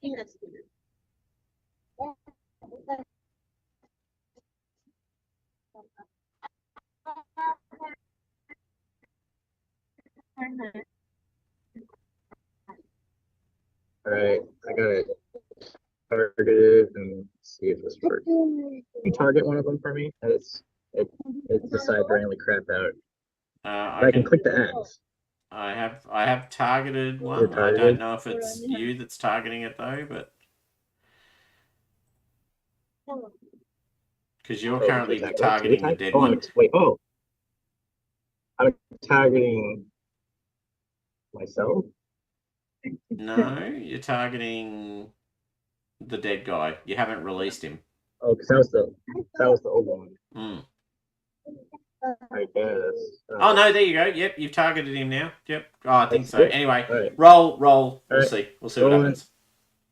Alright, I got it targeted and see if this works. Can you target one of them for me? It decides randomly crap out. I can click the X. I have targeted one. You're targeted? I don't know if it's you that's targeting it though, but because you're currently targeting the dead one. Wait, I'm targeting myself? No, you're targeting the dead guy. You haven't released him. Oh, because that was the old one. Mm. I guess. Oh no, there you go. Yep, you've targeted him now. Yep. Oh, I think so. Good. Anyway, Right. roll. We'll right. see. We'll see what Rolling. happens.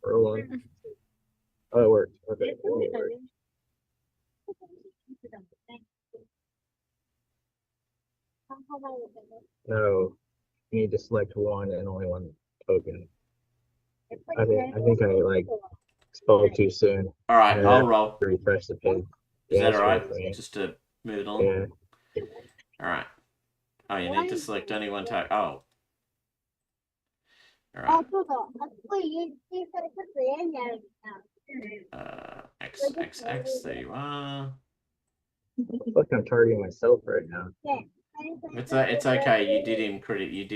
Roll on. Oh, it worked. Okay. It worked. No, you need to select one and only one token. I think I like spoke too soon. All right, I'll roll. Refresh the page. Is that it's all right? for me. Just to move it on. Yeah. All right. Oh, you need to select only one type. Oh. All right. X. There you are. Look, I'm targeting myself right now. It's okay. You did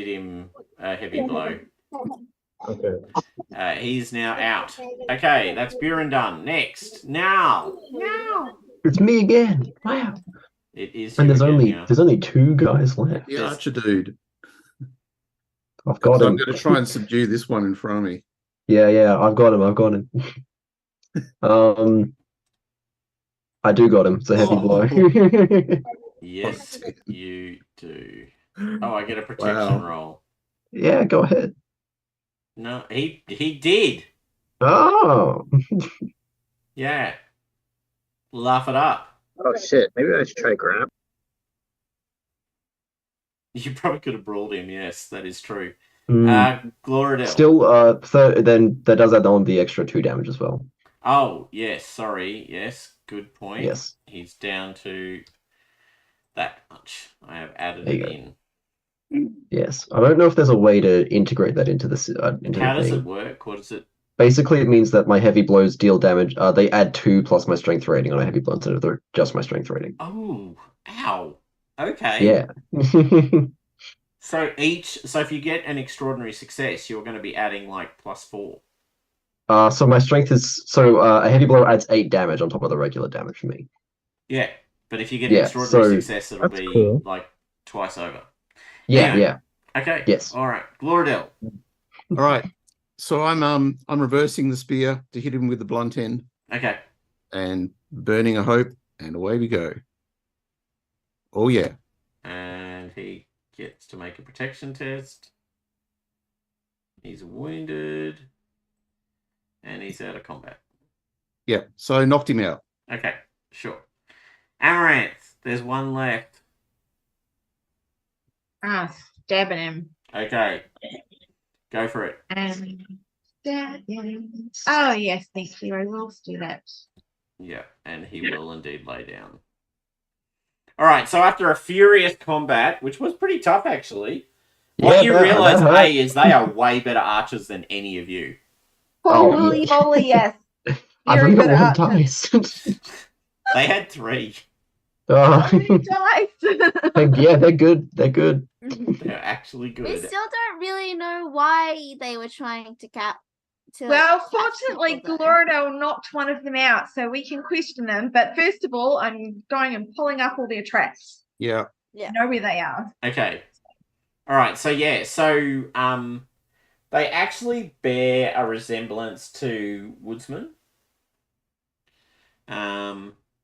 him a heavy blow. Okay. He's now out. Okay, that's Buren done. Next. Now. It's me again. Wow. It is. And you again, there's only 2 guys left. The archer dude. I've got him. I'm going to try and subdue this one in front of me. Yeah, I've got him. I do got him. It's a heavy blow. Yes, you do. Oh, I get a protection roll. Yeah, go ahead. No, he did. Oh. Yeah. Laugh it up. Oh shit! Maybe I should try grab. You probably could have brawled him. Yes, that is true. Gloridel. Still, then that does add on the extra 2 damage as well. Oh, yes. Sorry. Yes. Good point. Yes. He's down to that much. I have added There it you in. Yes. I don't know if there's a way to integrate that into the into How the does thing. it work? What is it? Basically, it means that my heavy blows deal damage. They add 2 plus my strength rating on a heavy blow instead of just my strength rating. Oh, ow. Okay. Yeah. So if you get an extraordinary success, you're going to be adding like +4. So my strength is a heavy blow adds 8 damage on top of the regular damage for me. Yeah, but if you get an extraordinary success, it'll be cool. like twice over. Yeah, Anyway, yeah. Okay. Yes. All right, Gloridel. All right. So I'm reversing the spear to hit him with the blunt end. Okay. And burning a hope, and away we go. Oh yeah. And he gets to make a protection test. He's wounded. And he's out of combat. Yeah, so I knocked him out. Okay, sure. Amaranth, there's one left. Stabbing him. Okay. Go for it. Oh yes, thank you. I will do that. Yeah, and he will indeed lay down. Alright, so after a furious combat, which was pretty tough actually, what you realise, is they are way better archers than any of you. Holy moly, yes. I've only got 1 dice. They had 3. Dice. They're good. They're good. They're actually good. We still don't really know why they were trying to Well, fortunately, Gloridel knocked one of them out, so we can question them. But first of all, I'm going and pulling up all their traps. Yeah. Yeah. Know where they are. Okay. Alright, so they actually bear a resemblance to woodsmen.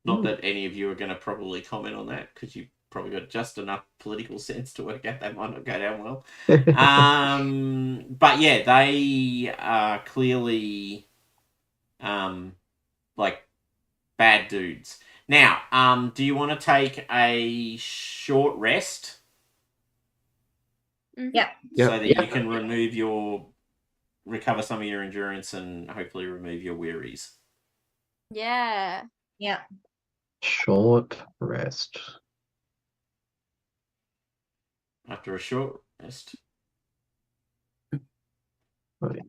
Not that any of you are going to probably comment on that, because you probably got just enough political sense to work out that might not go down well. But yeah, they are clearly like bad dudes. Now, do you want to take a short rest? Yeah. So that you can recover some of your endurance and hopefully remove your wearies. Yeah. Yeah. Short rest. After a short rest. Right.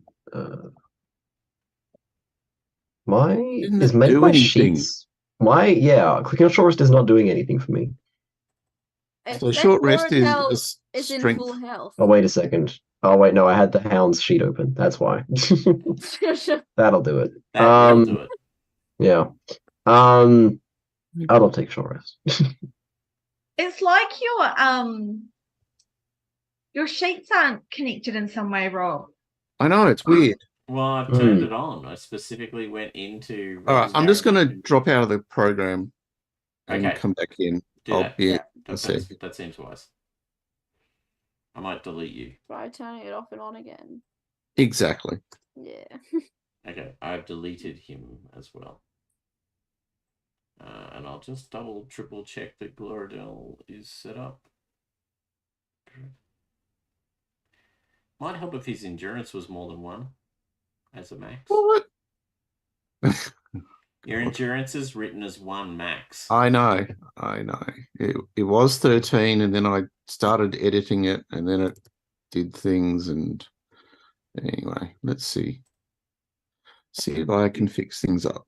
Didn't is it made do my anything? sheets. Clicking on short rest is not doing anything for me. So short rest is Moratel a is in strength. full health. Oh, wait a second. Oh, wait, no, I had the Hound's sheet open. That's why. That'll do it. That'll do it. Yeah. I don't take short rest. It's like your sheets aren't connected in some way, Rob. I know, it's weird. Well, I've turned it on. I specifically went into. All right, I'm just going to drop out of the program and Okay. come back in. Do that. Yeah, that seems wise. I might delete you. Try turning it off and on again. Exactly. Yeah. Okay, I've deleted him as well. And I'll just triple check that Gloridel is set up. Might help if his endurance was more than 1 as a max. What? Your endurance is written as 1 max. I know. It was 13, and then I started editing it, and then it did things. And anyway, let's see if I can fix things up.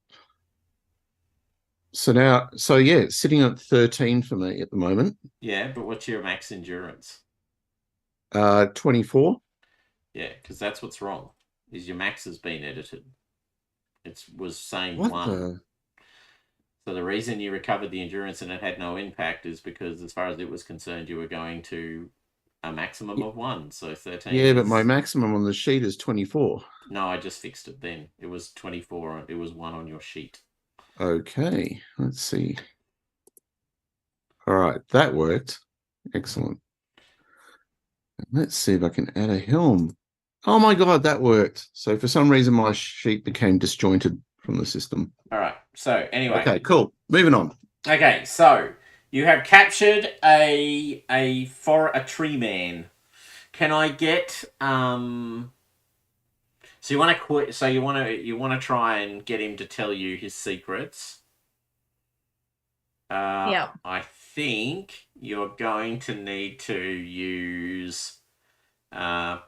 So now, sitting at 13 for me at the moment. Yeah, but what's your max endurance? 24. Yeah, because that's what's wrong. Is your max has been edited. It was saying What 1. So the reason you recovered the endurance and it had no impact is because, as far as it was concerned, you were going to a maximum of 1. So 13. Yeah, but my maximum on the sheet is 24. No, I just fixed it then. It was 24. It was 1 on your sheet. Okay, let's see. All right, that worked. Excellent. Let's see if I can add a helm. Oh my God, that worked. So for some reason, my sheet became disjointed from the system. All right. So anyway. Okay, cool. Moving on. Okay, so you have captured a tree man. Can I get So you want to quit? So you want to try and get him to tell you his secrets. Yeah. I think you're going to need to use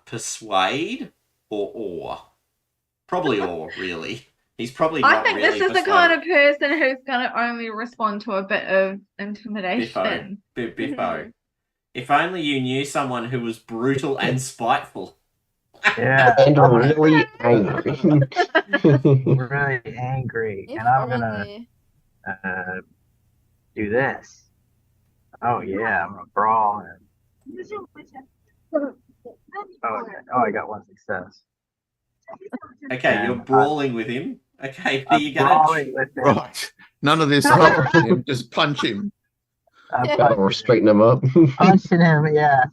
persuade or awe. Probably awe, really. He's probably not I think really this is the persuade. kind of person who's going to only respond to a bit of intimidation. Biffo. If only you knew someone who was brutal and spiteful. Yeah. And really angry. Really angry. And I'm going to do this. Oh, yeah. I'm going to brawl. I got 1 success. Okay, you're brawling with him. Okay, you're going to... Right. None of this. Just punch him. Or straighten him up. Punching him, yeah.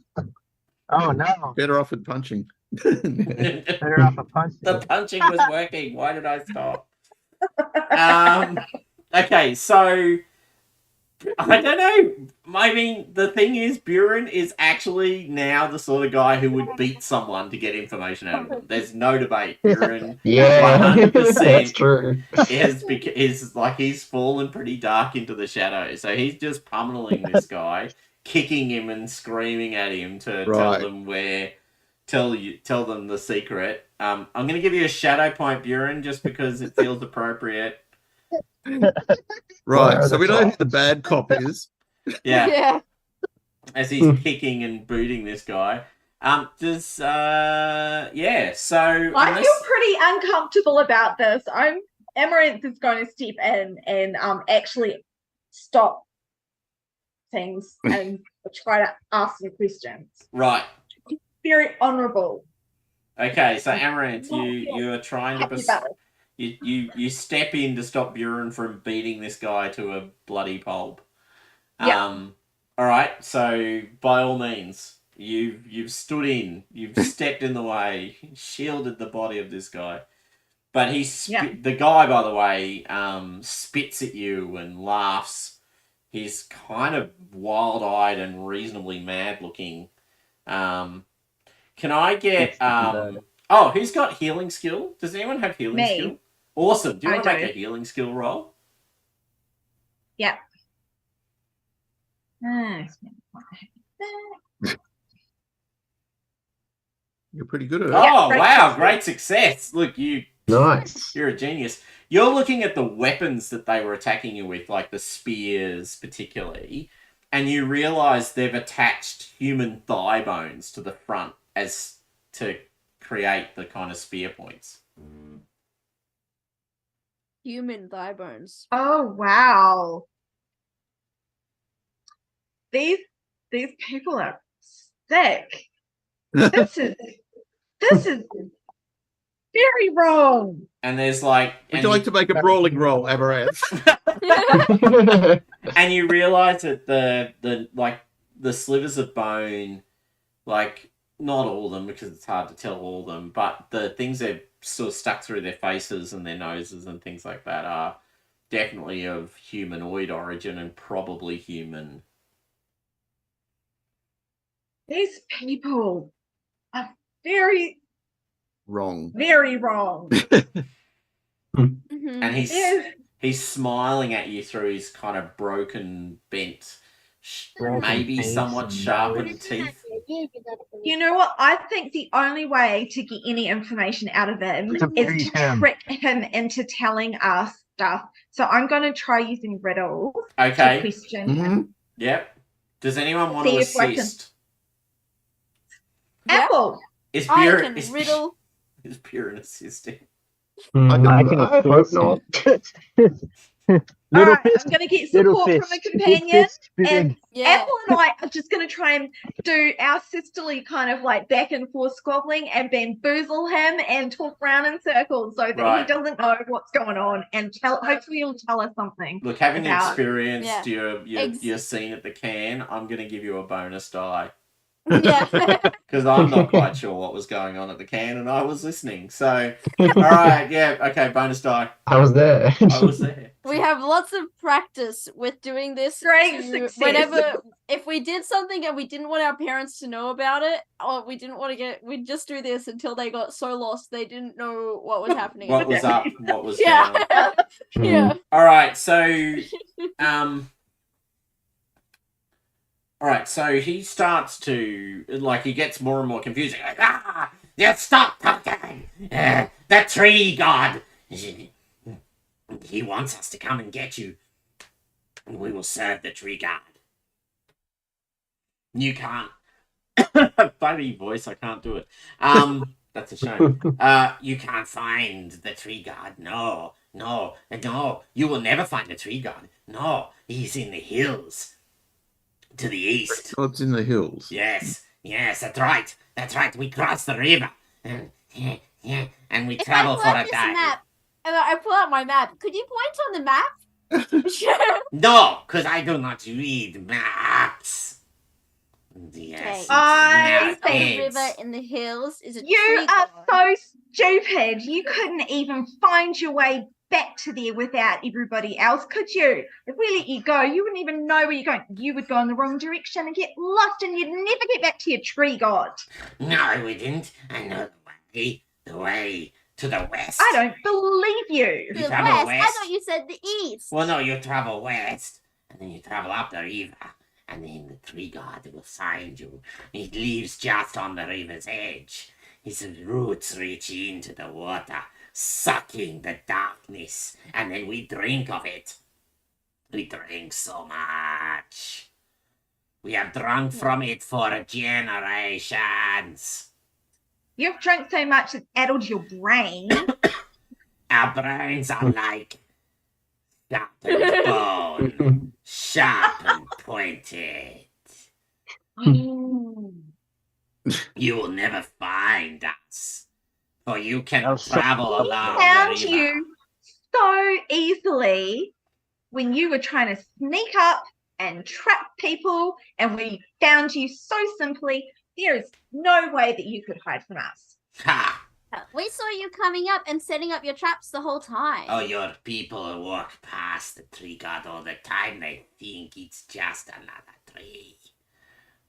Oh, no. Better off at punching. Better off at punching. The punching was working. Why did I stop? Okay, so... I don't know. I mean, the thing is, Buren is actually now the sort of guy who would beat someone to get information out of them. There's no debate. Buren, Yeah, 100% that's true. is like he's fallen pretty dark into the shadows. So he's just pummeling this guy, kicking him and screaming at him to tell them the secret. I'm going to give you a shadow point, Buren, just because it feels appropriate. Right, so we know who the bad cop is. Yeah. As he's kicking and booting this guy. So I feel pretty uncomfortable about this. Amaranth is going to step in and actually stop things and try to ask some questions. Right. Very honourable. Okay, so Amaranth, you're trying to you step in to stop Buren from beating this guy to a bloody pulp. Yeah. All right. So by all means, you've stood in, you've stepped in the way, shielded the body of this guy. But the guy, by the way, spits at you and laughs. He's kind of wild-eyed and reasonably mad-looking. Can I get who's got healing skill? Does anyone have healing skill? Awesome. Do you want to make a healing skill roll? Yeah. You're pretty good at it. Oh, wow. Great success. Look, Nice. You're a genius. You're looking at the weapons that they were attacking you with, like the spears particularly, And you realise they've attached human thigh bones to the front as to create the kind of spear points. Human thigh bones. Oh wow. These people are sick. This is very wrong. And there's like... Would you like to make a brawling roll, Amaranth? And you realise that the slivers of bone, like, not all of them, because it's hard to tell all of them, but the things they've sort of stuck through their faces and their noses and things like that are definitely of humanoid origin and probably human. These people are very Wrong. very wrong. And he's smiling at you through his kind of broken, bent, maybe somewhat sharpened teeth. You know what? I think the only way to get any information out of him is to trick him into telling us stuff. So I'm going to try using riddles to question him. Yep. Does anyone want to assist? Apple. Is I can riddle. Is Buren assisting? I hope not. All right, I'm going to get support from a companion, and Apple and I are just going to try and do our sisterly kind of like back and forth squabbling and bamboozle him and talk round in circles so that he doesn't know what's going on, and hopefully he'll tell us something. Look, having experienced your scene at the can, I'm going to give you a bonus die. Yeah. Because I'm not quite sure what was going on at the can and I was listening. So, alright, okay, bonus die. I was there. I was there. We have lots of practice with doing this. Great success. If we did something and we didn't want our parents to know about it, or we didn't want to we'd just do this until they got so lost they didn't know what was happening. What was up, what was down. Yeah. Alright, so, Alright, so he starts to, like, he gets more and more confused. Like, stop talking! The tree god! He wants us to come and get you. And we will serve the tree god. You can't. Funny voice, I can't do it. That's a shame. You can't find the tree god. No. You will never find the tree god. No, he's in the hills. To the east. Oh, it's in the hills. Yes, that's right. We cross the river. And we travel for a day. And I pull out my map. Could you point on the map? No, because I do not read maps. Yes. Is the river in the hills? Is it? You are so stupid. You couldn't even find your way back to there without everybody else, could you? If we let you go, you wouldn't even know where you're going. You would go in the wrong direction and get lost, and you'd never get back to your tree god. No, I wouldn't. I know the way to the west. I don't believe you. The west? I thought you said the east. Well, no, you travel west, and then you travel up the river, and then the tree god will find you. He lives just on the river's edge. His roots reach into the water, sucking the darkness, and then we drink of it. We drink so much. We have drunk from it for generations. You've drunk so much it's addled your brain. Our brains are like sharpened bone, sharp and pointed. You will never find us. For you can travel along the river. We found you so easily when you were trying to sneak up and trap people, and we found you so simply. There is no way that you could hide from us. Ha! We saw you coming up and setting up your traps the whole time. Oh, your people walk past the tree god all the time. They think it's just another tree.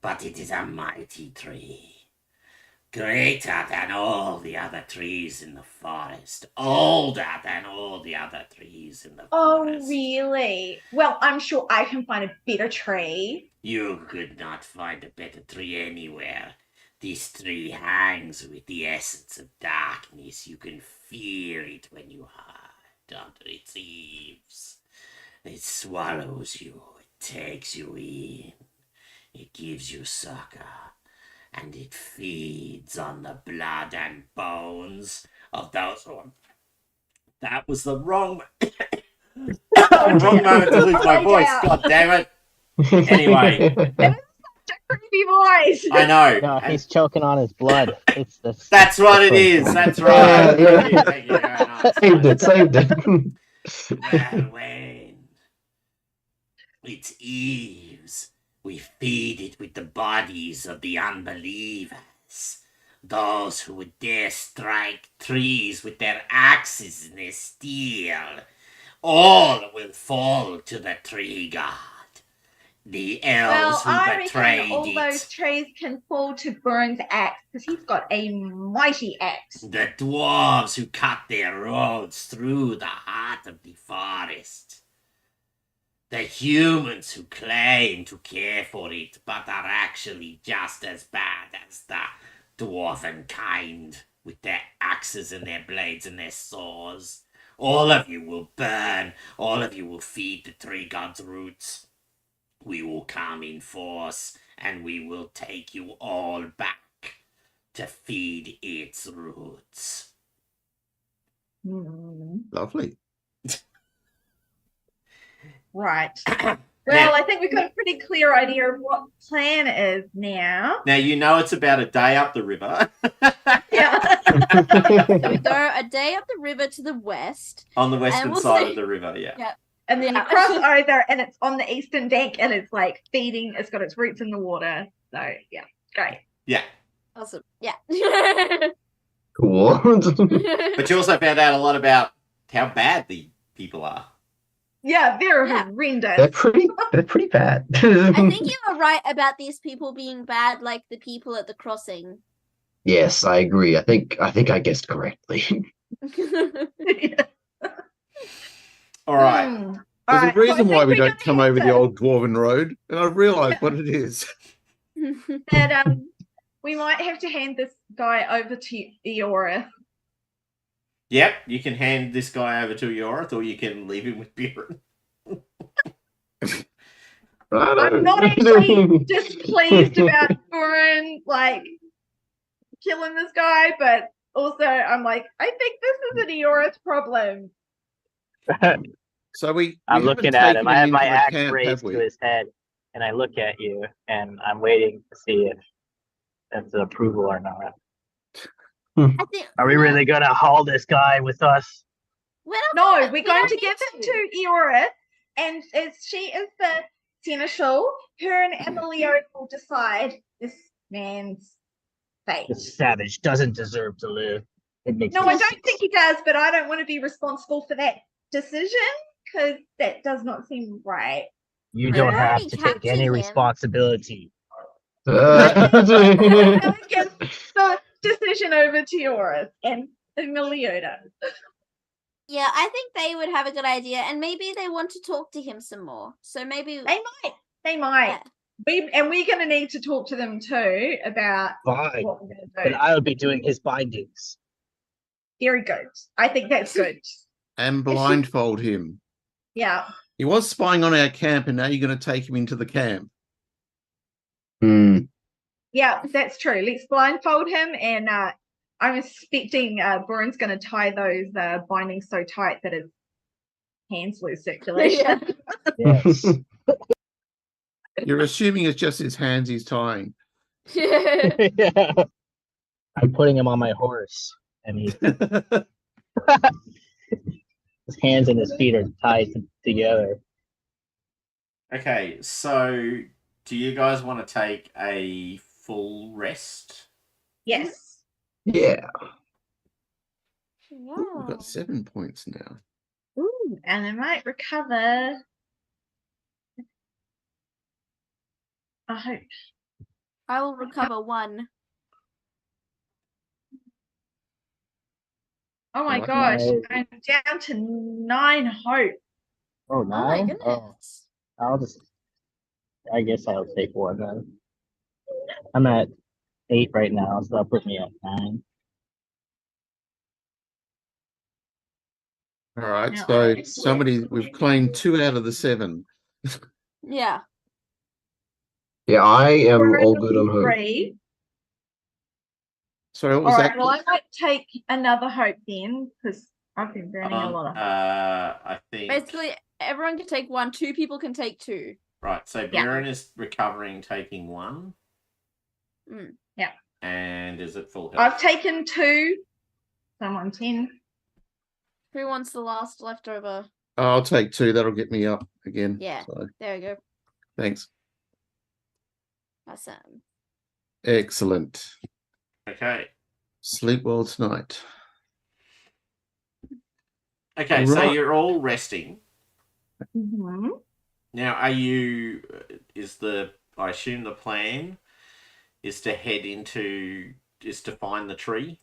But it is a mighty tree. Greater than all the other trees in the forest. Older than all the other trees in the forest. Oh, really? Well, I'm sure I can find a better tree. You could not find a better tree anywhere. This tree hangs with the essence of darkness. You can feel it when you hide under its leaves. It swallows you. It takes you in. It gives you succor, and it feeds on the blood and bones of those. Oh, that was the wrong, wrong moment to lose my voice. God damn it! Anyway, Creepy voice. I know. No, he's choking on his blood. That's what it is. That's right. Thank you. Thank you. Very nice. Saved it, saved it. Well, when it's eaves, we feed it with the bodies of the unbelievers. Those who would dare strike trees with their axes and their steel. All will fall to the tree god. The elves who I betrayed reckon all it. those trees can fall to Burns' axe because he's got a mighty axe. The dwarves who cut their roads through the heart of the forest. The humans who claim to care for it but are actually just as bad as the dwarven kind with their axes and their blades and their saws. All of you will burn. All of you will feed the tree god's roots. We will come in force and we will take you all back to feed its roots. Lovely. Right. Well, I think we've got a pretty clear idea of what plan is now. Now you know it's about a day up the river. Yeah. So we go a day up the river to the west. On the western side of the river, yeah. Yeah. And then you cross over and it's on the eastern bank and it's like feeding, it's got its roots in the water. So yeah, great. Yeah. Awesome. Yeah. Cool. But you also found out a lot about how bad the people are. Yeah, they're horrendous. They're pretty bad. I think you were right about these people being bad, like the people at the crossing. Yes, I agree. I think I guessed correctly. All right. There's a reason why we don't come over the old dwarven road, and I've realised what it is. That we might have to hand this guy over to Eora. Yep, you can hand this guy over to Yorith, or you can leave him with Bjorn. I'm not actually displeased about Burin, like, killing this guy, but also I'm like, I think this is an Eora's problem. So I'm looking at him. I have my axe raised to to his head, and I look at you, and I'm waiting to see if that's approval or not. Are we really going to haul this guy with us? No, we're going to give him to Eora, and as she is the seneschal, her and Emilio will decide this man's fate. This savage doesn't deserve to live. It makes No, I don't think he does, but I don't want to be responsible for that decision because that does not seem right. You don't have to take any responsibility. Give the decision over to Eora and Emiliota. Yeah, I think they would have a good idea, and maybe they want to talk to him some more. So maybe they might. Yeah. We're going to need to talk to them too about what we're going to do. But I'll be doing his bindings. Very good. I think that's good. And blindfold him. Yeah. He was spying on our camp, and now you're going to take him into the camp. Yeah, that's true. Let's blindfold him, and I'm expecting Burin's going to tie those bindings so tight that his hands lose circulation. Yes. You're assuming it's just his hands he's tying. Yeah. I'm putting him on my horse, and his hands and his feet are tied together. Okay, so do you guys want to take a full rest? Yes. Yeah. We've got 7 points now. Ooh, and I might recover. I hope. I will recover 1. Oh my gosh, I'm down to 9 hope. Oh, 9? Oh my goodness. I guess I'll take 1 then. I'm at 8 right now, so that'll put me at 9. All right, so we've claimed 2 out of the 7. Yeah. Yeah, I am We're all good on hope. 3. Sorry, what All was right, that? well, I might take another hope then, because I've been burning a lot of hope. I think Basically, everyone can take 1. 2 people can take 2. right. So Buren is recovering, taking 1. Yeah. And is it full health? I've taken 2. So I'm on 10. Who wants the last leftover? I'll take 2. That'll get me up again. Yeah. So, There we go. thanks. Awesome. Excellent. Okay. Sleep well tonight. Okay, so Right. you're all resting. Mm-hmm. Now, are you? I assume the plan is to to find the tree.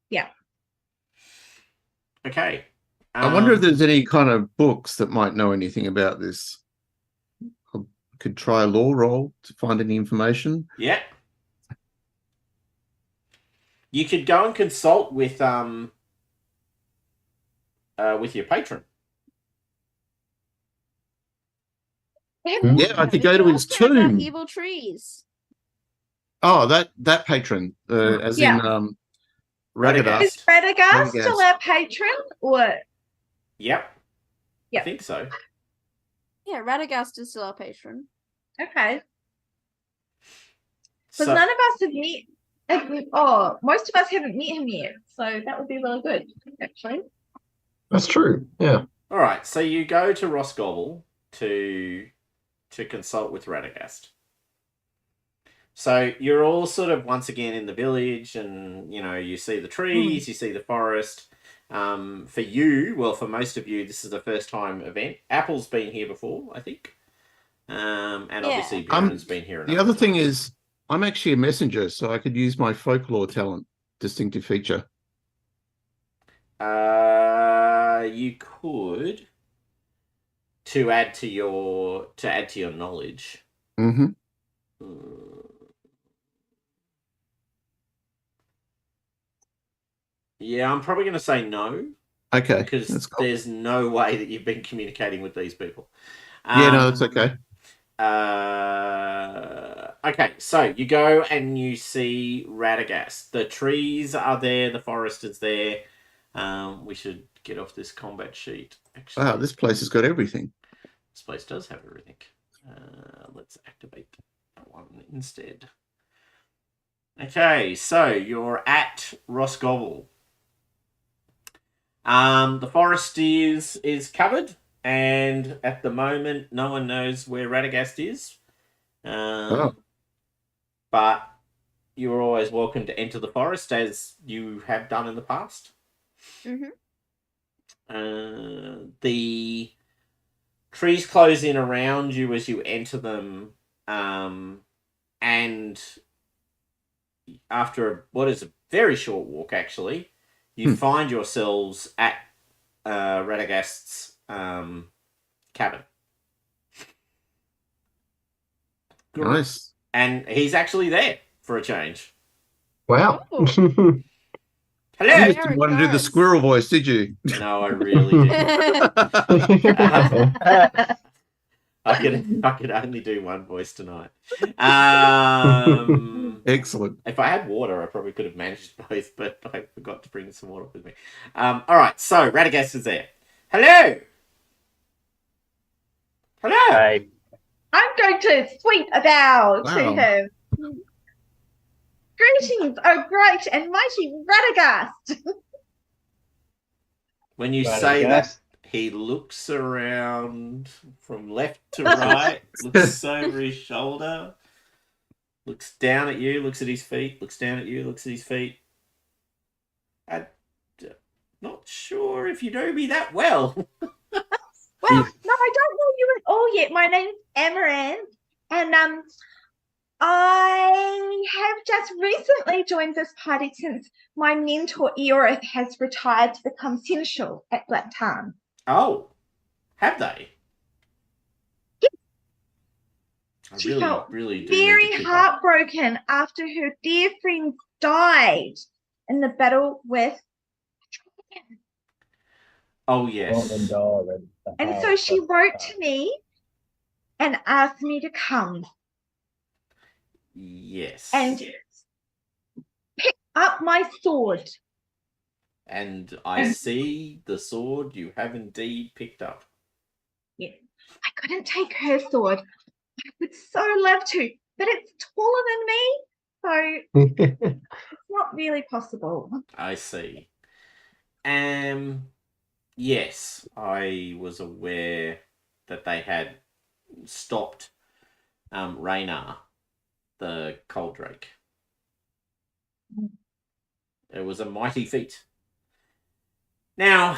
Yeah. Okay. I wonder if there's any kind of books that might know anything about this. I could try a law roll to find any information. Yeah. You could go and consult with your patron. Yeah, I could go to his Also about tomb. evil trees. Oh, that patron, as Yeah. in Radagast. Is Radagast still our patron? Or Yep. Yeah. I think so. Yeah, Radagast is still our patron. okay. Because So, none of us have met. Most of us haven't met him yet, so that would be really good, actually. That's true. Yeah. all right. So you go to Rosgobble to consult with Radagast. So you're all sort of once again in the village, and you see the trees, you see the forest. For you, well, for most of you, this is the first time event. Apple's been here before, I think, and obviously Buren's been here. The other thing is, I'm actually a messenger, so I could use my folklore talent, distinctive feature. You could to add to your knowledge. Mm-hmm. Yeah, I'm probably going to say no. Okay. Because there's no way that you've been communicating with these people. Yeah, no, that's okay. Okay, so you go and you see Radagast. The trees are there, the forest is there. We should get off this combat sheet. Actually, Wow, this place has got everything. This place does have everything. Let's activate that one instead. Okay, so you're at Rosgobble. The forest is covered, and at the moment, no one knows where Radagast is. But you're always welcome to enter the forest, as you have done in the past. Mm-hmm. The trees close in around you as you enter them, and after what is a very short walk, actually, you find yourselves at Radagast's cabin. Nice. And he's actually there for a change. Wow. Hello. You just didn't want to do the squirrel voice, did you? No, I really didn't. I could only do one voice tonight. Excellent. If I had water, I probably could have managed both, but I forgot to bring some water with me. All right, so Radagast is there. Hello. Hello. Hi. I'm going to sweep a bow to him. Greetings, oh great and mighty Radagast. When you say that, he looks around from left to right, looks over his shoulder, looks down at you, looks at his feet, looks down at you, looks at his feet. I'm not sure if you know me that well. Well, no, I don't know you at all yet. My name's Amaranth, and I have just recently joined this party since my mentor Eorith has retired to become seneschal at Black Tarn. Oh, have they? Yes. She felt very heartbroken after her dear friends died in the battle with dragon. Oh, yes. And so she wrote to me and asked me to come Yes. and pick up my sword. And I see the sword you have indeed picked up. Yeah. I couldn't take her sword. I would so love to, but it's taller than me, so it's not really possible. I see. Yes, I was aware that they had stopped Raynar, the Cold Drake. It was a mighty feat. Now,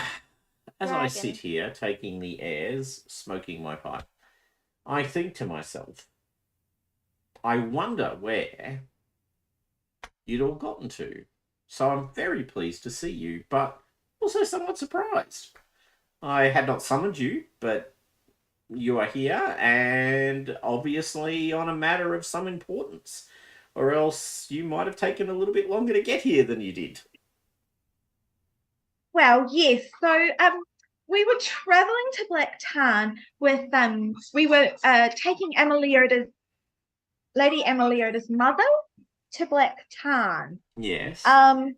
as I sit here taking the airs, smoking my pipe, I think to myself, I wonder where you'd all gotten to. So I'm very pleased to see you, but also somewhat surprised. I had not summoned you, but you are here, and obviously on a matter of some importance, or else you might have taken a little bit longer to get here than you did. Well, yes. So we were traveling to Black Tarn with we were taking Lady Amelioda's mother to Black Tarn. Yes. And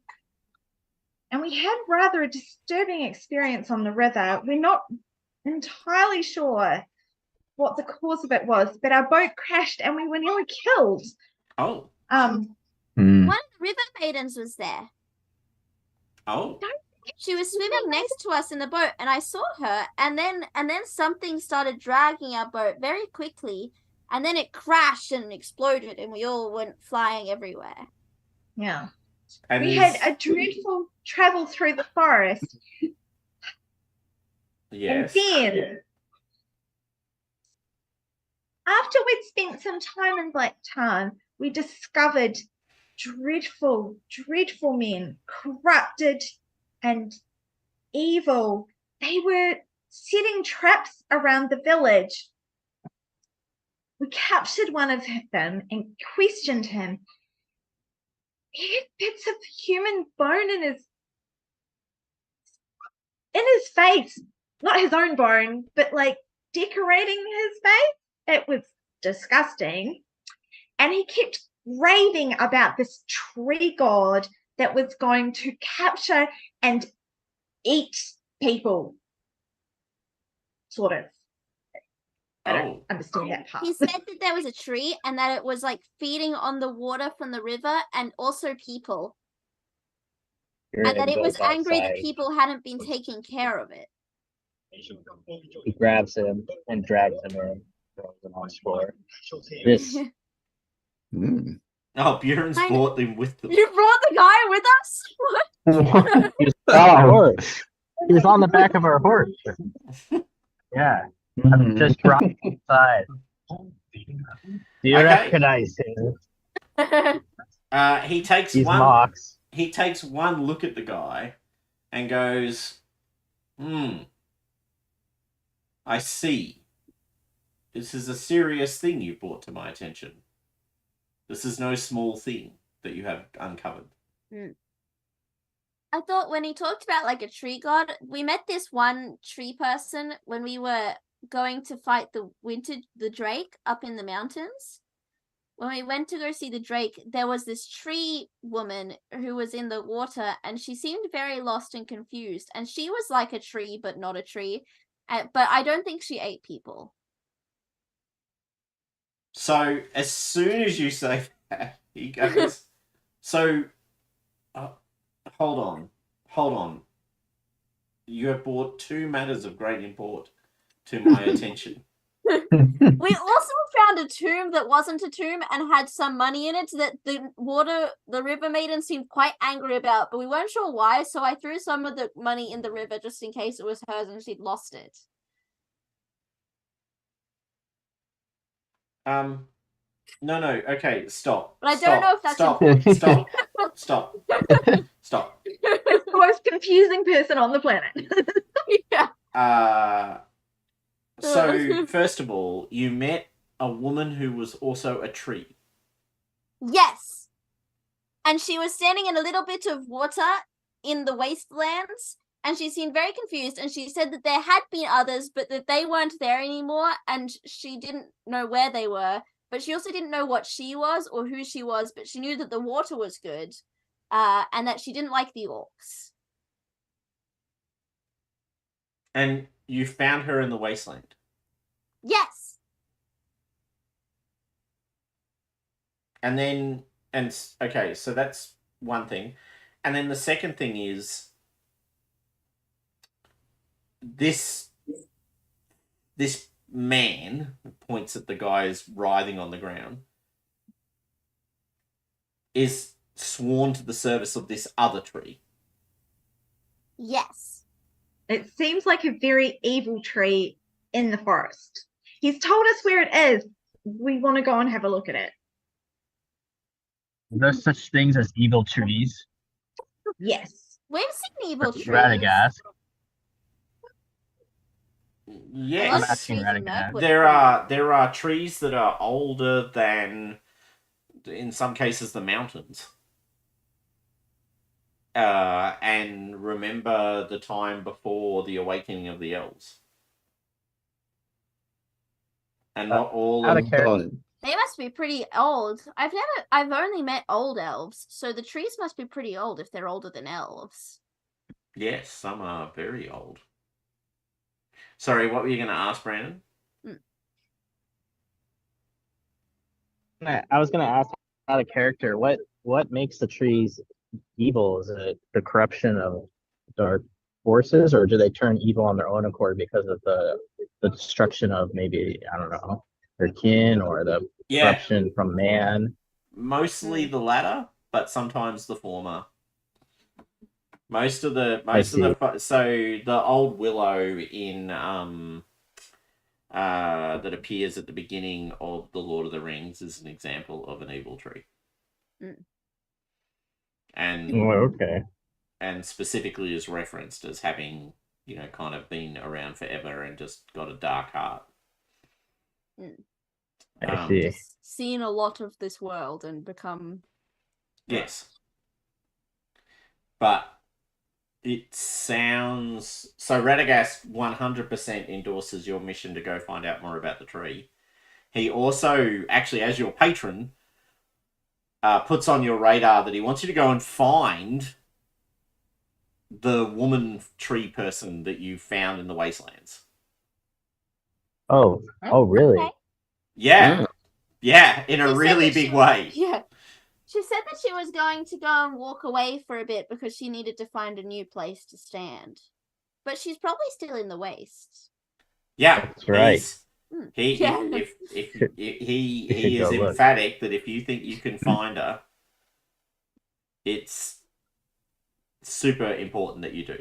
we had rather a disturbing experience on the river. We're not entirely sure what the cause of it was, but our boat crashed and we were nearly killed. Oh. One of the river maidens was there. Oh. She was swimming next to us in the boat, and I saw her, and then something started dragging our boat very quickly, and then it crashed and exploded, and we all went flying everywhere. Yeah. And we had a dreadful travel through the forest. Yes. And then, after we'd spent some time in Black Tarn, we discovered dreadful, dreadful men, corrupted and evil. They were setting traps around the village. We captured one of them and questioned him. He had bits of human bone in his face. Not his own bone, but like decorating his face. It was disgusting. And he kept raving about this tree god that was going to capture and eat people. Sort of. I don't understand that part. He said that there was a tree and that it was like feeding on the water from the river and also people. And that it was angry that people hadn't been taking care of it. He grabs him and drags him in, throws him on the floor. This. Oh, Bjorn's brought them with them. You brought the guy with us? What? He was on the back of our horse. Yeah. I'm just right inside. Do you recognize him? He takes He's one. Mox. He takes one look at the guy and goes, I see. This is a serious thing you brought to my attention. This is no small thing that you have uncovered. I thought when he talked about like a tree god, we met this one tree person when we were going to fight the drake up in the mountains. When we went to go see the drake, there was this tree woman who was in the water, and she seemed very lost and confused. And she was like a tree, but not a tree. But I don't think she ate people. So as soon as you say that, he goes, so, hold on. You have brought two matters of great import to my attention. We also found a tomb that wasn't a tomb and had some money in it that the river maiden seemed quite angry about, but we weren't sure why, so I threw some of the money in the river just in case it was hers and she'd lost it. No, okay, stop. But I don't know if that's Stop. It's the most confusing person on the planet. Yeah. So, first of all, you met a woman who was also a tree. Yes. And she was standing in a little bit of water in the wastelands, and she seemed very confused, and she said that there had been others, but that they weren't there anymore, and she didn't know where they were, but she also didn't know what she was or who she was, but she knew that the water was good, and that she didn't like the orcs. And you found her in the wasteland? Yes. And then, okay, so that's one thing. And then the second thing is this man points at the guys writhing on the ground is sworn to the service of this other tree. Yes. It seems like a very evil tree in the forest. He's told us where it is. We want to go and have a look at it. Are there such things as evil trees? Yes. We've seen evil trees. Radagast. Yes. I'm asking Radagast. There are trees that are older than, in some cases, the mountains. And remember the time before the awakening of the elves. And not all Out of of character. They must be pretty old. I've only met old elves, so the trees must be pretty old if they're older than elves. Yes, some are very old. Sorry, what were you going to ask, Brandon? I was going to ask out of character, what makes the trees evil? Is it the corruption of dark forces, or do they turn evil on their own accord because of the destruction of maybe, I don't know, their kin or the corruption from man? Mostly the latter, but sometimes the former. So the old willow in that appears at the beginning of the Lord of the Rings is an example of an evil tree. And okay. And specifically is referenced as having, kind of been around forever and just got a dark heart. I see. Just seen a lot of this world and become... Yes. But it sounds... So Radagast 100% endorses your mission to go find out more about the tree. He also, actually, as your patron, puts on your radar that he wants you to go and find the woman tree person that you found in the wastelands. Oh, really? Okay. Yeah. Yeah, in a She said really that big way. Yeah. She said that she was going to go and walk away for a bit because she needed to find a new place to stand. But she's probably still in the waste. Yeah, that's right. He is emphatic that if you think you can find her, it's super important that you do.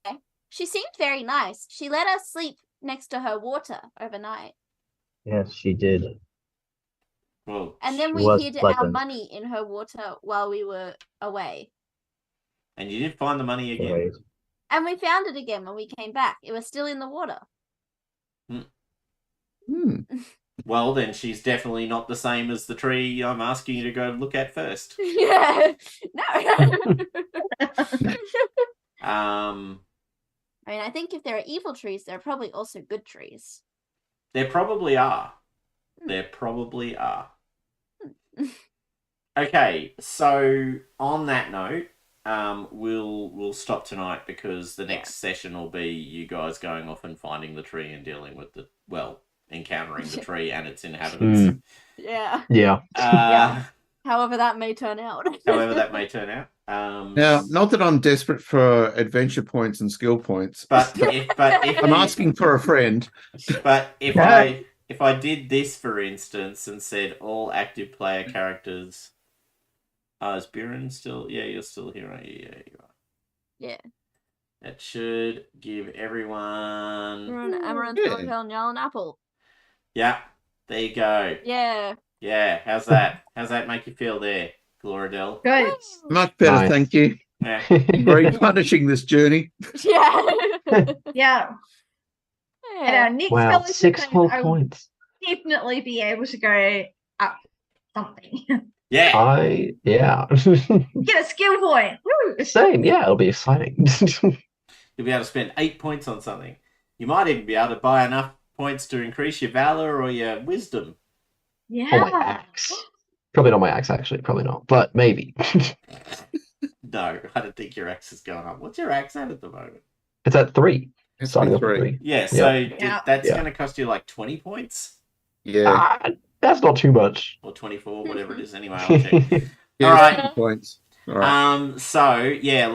Okay. She seemed very nice. She let us sleep next to her water overnight. Yes, she did. Well, and then we hid our money in her water while we were away. And you did find the money again. Right. And we found it again when we came back. It was still in the water. Well, then she's definitely not the same as the tree I'm asking you to go look at first. Yeah. No. I mean, I think if there are evil trees, there are probably also good trees. There probably are. There probably are. Okay, so on that note, we'll stop tonight because the next session will be you guys going off and finding the tree and dealing with encountering the tree and its inhabitants. Yeah. However that may turn out. Now, not that I'm desperate for adventure points and skill points, but if I'm asking for a friend. But if I did this, for instance, and said all active player characters, is Buren still? Yeah, you're still here, aren't you? Yeah, you are. Yeah. That should give everyone. Amaranth, and yellow apple. Yeah, there you go. Yeah. Yeah, how's that? How's that make you feel there, Gloradel? Good. Much better, thank you. Yeah. Very punishing this journey. Yeah. Yeah. At our next fellowship 6 thing, full I will points. definitely be able to go up something. Yeah. Yeah. Get a skill point. Woo! Same. Yeah, it'll be exciting. You'll be able to spend 8 points on something. You might even be able to buy enough points to increase your valor or your wisdom. Yeah. Or my axe. Probably not my axe, actually. Probably not. But maybe. No, I don't think your axe is going up. What's your axe at the moment? It's at 3. It's Starting been off at 3. 3. Yeah, so Yeah. that's Yeah. going to cost you like 20 points? Yeah. That's not too much. Or 24, whatever it is. Anyway, I'll check. Yeah, All right. points. All right. So, yeah,